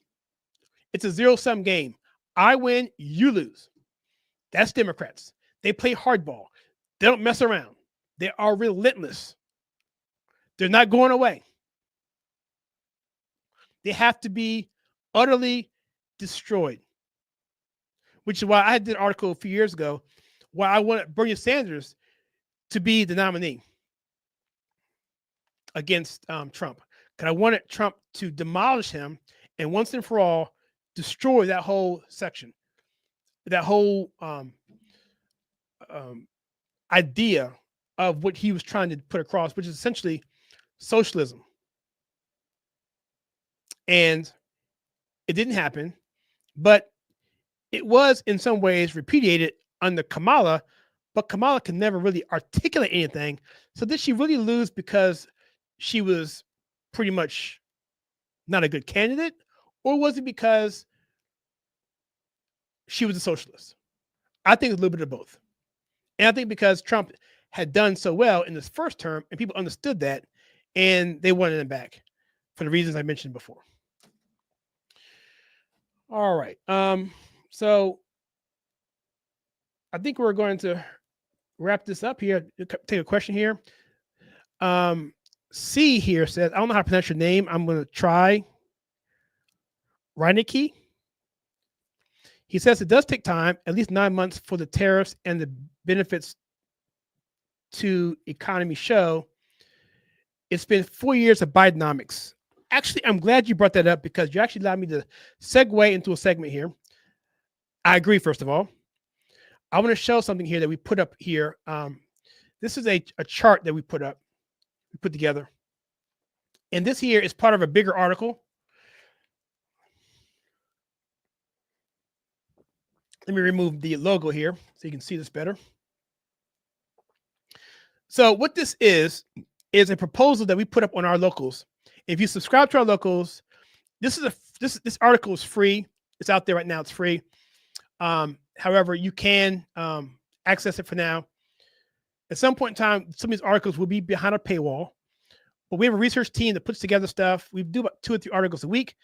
It's a zero-sum game. I win, you lose. That's Democrats. They play hardball. They don't mess around. They are relentless. They're not going away. They have to be utterly destroyed, which is why I did an article a few years ago why I wanted Bernie Sanders to be the nominee against Trump. Because I wanted Trump to demolish him and once and for all destroy that whole section, that whole idea of what he was trying to put across, which is essentially socialism. And it didn't happen, but it was in some ways repudiated under Kamala, but Kamala can never really articulate anything. So did she really lose because she was pretty much not a good candidate, or was it because she was a socialist? I think it's a little bit of both. And I think because Trump had done so well in his first term and people understood that and they wanted him back for the reasons I mentioned before. All right. So I think we're going to wrap this up here. Take a question here. C here says, I don't know how to pronounce your name. I'm going to try. Reineke. He says it does take time, at least 9 months, for the tariffs and the benefits to economy show. It's been 4 years of Bidenomics. Actually, I'm glad you brought that up because you actually allowed me to segue into a segment here. I agree, first of all. I want to show something here that we put up here. This is a chart that we put up. we put together. And this here is part of a bigger article. Let me remove the logo here so you can see this better. So what this is a proposal that we put up on our locals. If you subscribe to our locals, this article is free. It's out there right now. It's free. However, you can access it for now. At some point in time, some of these articles will be behind a paywall. But we have a research team that puts together stuff. We do about 2 or 3 articles a week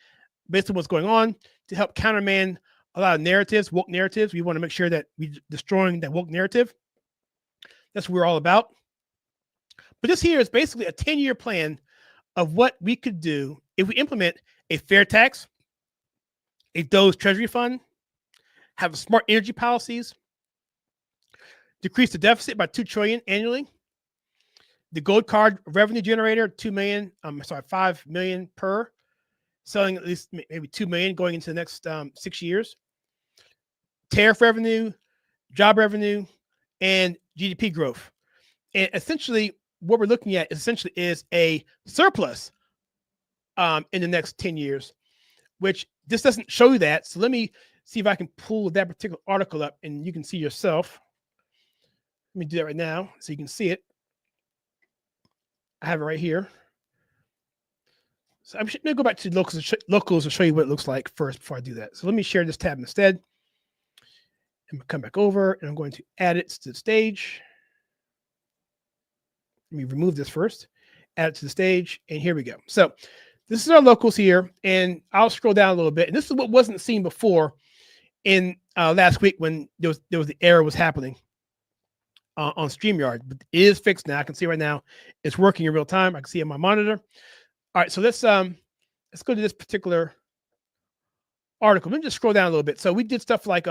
based on what's going on to help countermand a lot of narratives, woke narratives. We want to make sure that we're destroying that woke narrative. That's what we're all about. But this here is basically a 10-year plan of what we could do if we implement a fair tax, a DOS treasury fund, have smart energy policies, decrease the deficit by $2 trillion annually, the gold card revenue generator, 5 million per, selling at least maybe 2 million going into the next 6 years, tariff revenue, job revenue, and GDP growth. And essentially, what we're looking at is a surplus in the next 10 years, which this doesn't show you that. So let me see if I can pull that particular article up and you can see yourself. Let me do that right now so you can see it. I have it right here. So I'm going to go back to locals to show you what it looks like first before I do that. So let me share this tab instead. I'm going to come back over and I'm going to add it to the stage. Let me remove this first, add it to the stage, and here we go. So this is our locals here, and I'll scroll down a little bit. And this is what wasn't seen before in last week when there was the error was happening on StreamYard, but it is fixed now. I can see right now it's working in real time. I can see it on my monitor. All right, so let's go to this particular article. Let me just scroll down a little bit. So we did stuff like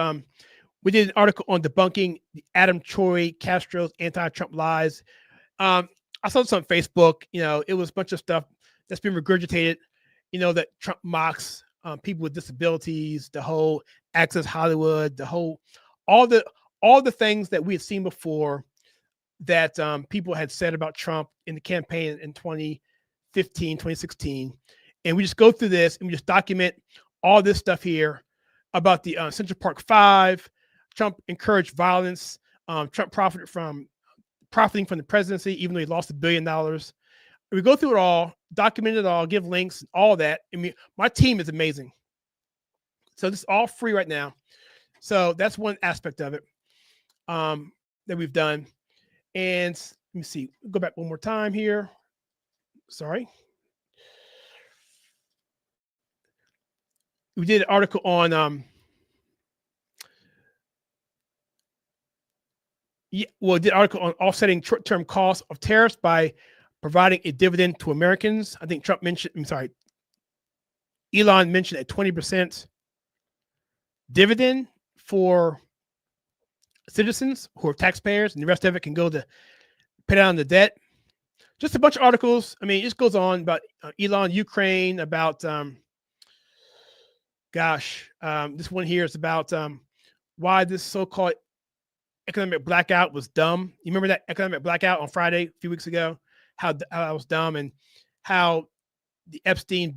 we did an article on debunking the Adam Troy Castro's anti-Trump lies. I saw this on Facebook. It was a bunch of stuff that's been regurgitated. That Trump mocks people with disabilities, the whole Access Hollywood, all the things that we had seen before that people had said about Trump in the campaign in 2015, 2016. And we just go through this and we just document all this stuff here about the Central Park 5. Trump encouraged violence. Trump profiting from the presidency, even though he lost $1 billion. We go through it all, document it all, give links, all that. I mean, my team is amazing. So this is all free right now. So that's one aspect of it that we've done. And let me see, go back one more time here. Sorry. We did an article on did an article on offsetting short-term costs of tariffs by providing a dividend to Americans. I think Elon mentioned a 20% dividend for citizens who are taxpayers, and the rest of it can go to pay down the debt. Just a bunch of articles. I mean, it just goes on about Elon, Ukraine, about this one here is about why this so-called economic blackout was dumb. You remember that economic blackout on Friday a few weeks ago? How that was dumb, and how the Epstein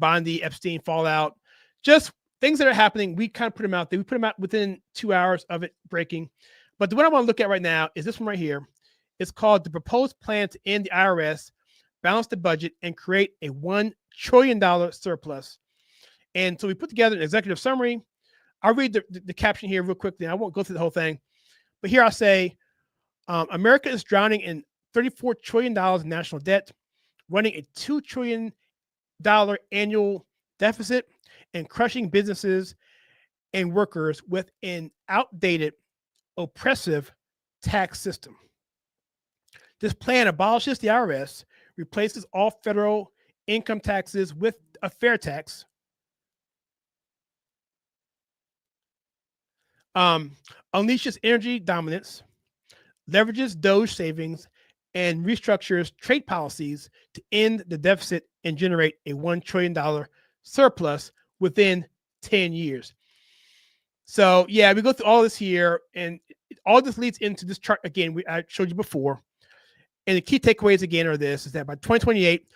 fallout, just things that are happening. We kind of put them out there. We put them out within 2 hours of it breaking. But the one I want to look at right now is this one right here. It's called the proposed plan to end the IRS, balance the budget, and create a $1 trillion surplus. And so we put together an executive summary. I'll read the caption here real quickly. I won't go through the whole thing. But here I say, America is drowning in $34 trillion in national debt, running a $2 trillion annual deficit, and crushing businesses and workers with an outdated, oppressive tax system. This plan abolishes the IRS, replaces all federal income taxes with a fair tax, unleashes energy dominance, leverages DOGE savings, and restructures trade policies to end the deficit and generate a $1 trillion surplus within 10 years. So, yeah, we go through all this here, and all this leads into this chart again I showed you before. And the key takeaways again are this: is that by 2028,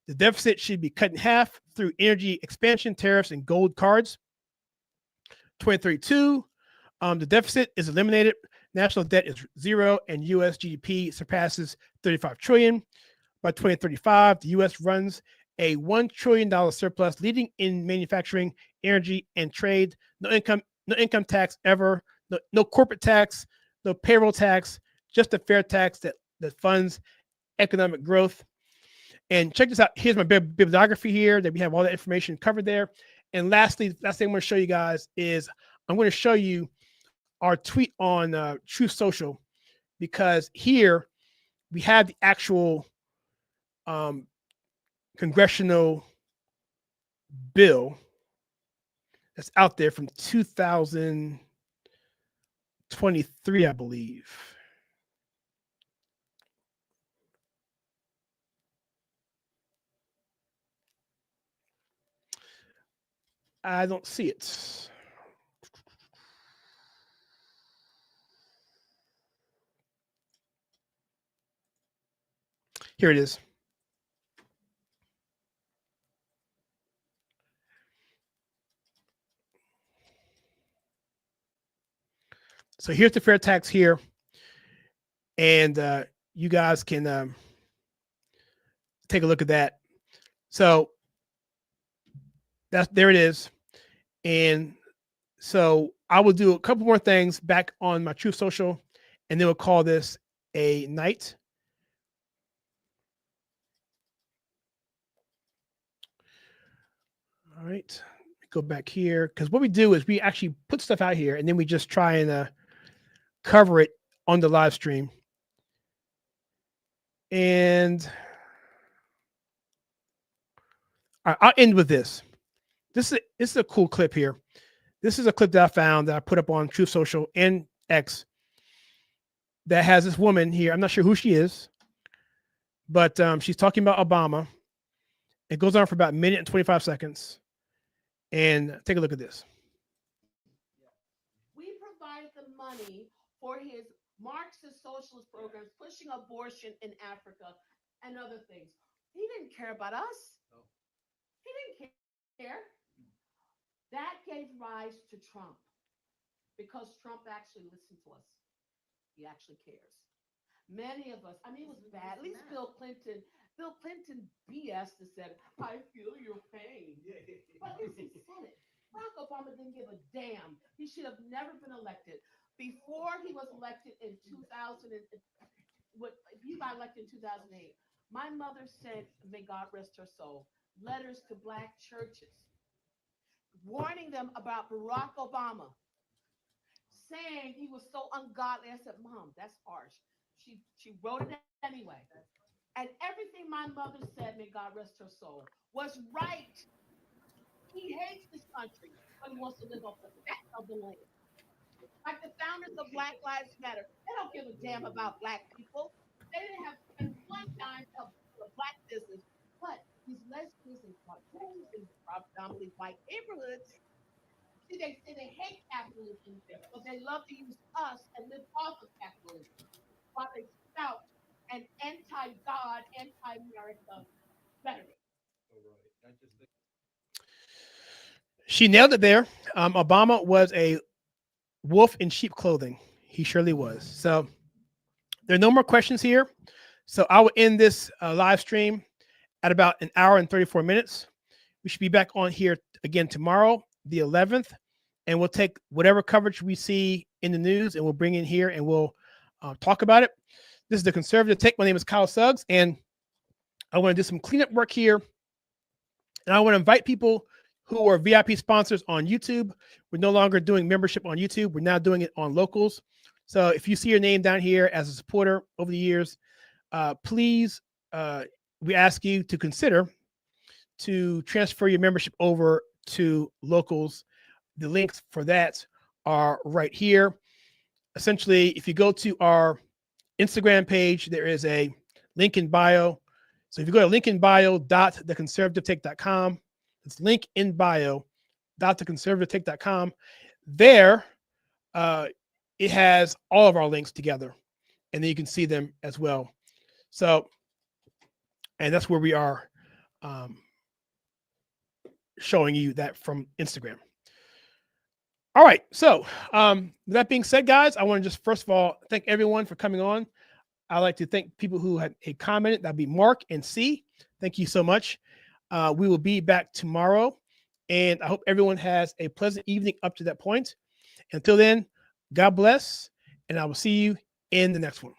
the deficit should be cut in half through energy expansion, tariffs, and gold cards. 2032, the deficit is eliminated. National debt is zero, and U.S. GDP surpasses 35 trillion. By 2035, the U.S. runs a $1 trillion surplus, leading in manufacturing, energy, and trade. No income tax ever. No corporate tax. No payroll tax. Just a fair tax that funds economic growth. And check this out. Here's my bibliography here that we have all that information covered there. And lastly, last thing I'm going to show you guys is I'm going to show you our tweet on Truth Social, because here we have the actual congressional bill that's out there from 2023, I believe. I don't see it. Here it is. So here's the fair tax here. And you guys can take a look at that. So there it is. And so I will do a couple more things back on my Truth Social, and then we'll call this a night. All right, go back here, because what we do is we actually put stuff out here, and then we just try and cover it on the live stream. And I'll end with this. This is a cool clip here. This is a clip that I found that I put up on Truth Social and X that has this woman here. I'm not sure who she is, but she's talking about Obama. It goes on for about a minute and 25 seconds. And take a look at this.
We provide the money for his Marxist socialist programs, pushing abortion in Africa and other things. He didn't care about us. He didn't care. That gave rise to Trump, because Trump actually listened to us. He actually cares. Many of us, I mean, it was bad. At least Bill Clinton BS that said, I feel your pain. But at least he said it. Barack Obama didn't give a damn. He should have never been elected. Before he was elected in 2000, he got elected in 2008. My mother sent, may God rest her soul, letters to Black churches warning them about Barack Obama, saying he was so ungodly. I said, Mom, that's harsh. She wrote it anyway. And everything my mother said, may God rest her soul, was right. He hates this country, but he wants to live off the fat of the land. Like the founders of Black Lives Matter, they don't give a damn about Black people. They didn't have one dime of Black business. But these lesbians and cartoons in predominantly white neighborhoods, see, they hate capitalism, but they love to use us and live off of capitalism while they spout an anti-God, anti-America rhetoric.
She nailed it there. Obama was a wolf in sheep clothing. He surely was. So there are no more questions here. So I will end this live stream at about 1 hour and 34 minutes. We should be back on here again tomorrow, the 11th, and we'll take whatever coverage we see in the news and we'll bring in here and we'll talk about it. This is the Conservative Take. My name is Kyle Suggs, and I want to do some cleanup work here. And I want to invite people who are VIP sponsors on YouTube. We're no longer doing membership on YouTube. We're now doing it on Locals. So if you see your name down here as a supporter over the years, please, we ask you to consider to transfer your membership over to Locals. The links for that are right here. Essentially, if you go to our Instagram page, there is a link in bio. So if you go to linkinbio.theconservativetake.com, it's linkinbio.theconservativetake.com. There, it has all of our links together, and then you can see them as well. So, and that's where we are showing you that from Instagram. All right. So with that being said, guys, I want to just first of all thank everyone for coming on. I'd like to thank people who had a comment. That'd be Mark and C. Thank you so much. We will be back tomorrow, and I hope everyone has a pleasant evening up to that point. Until then, God bless, and I will see you in the next one.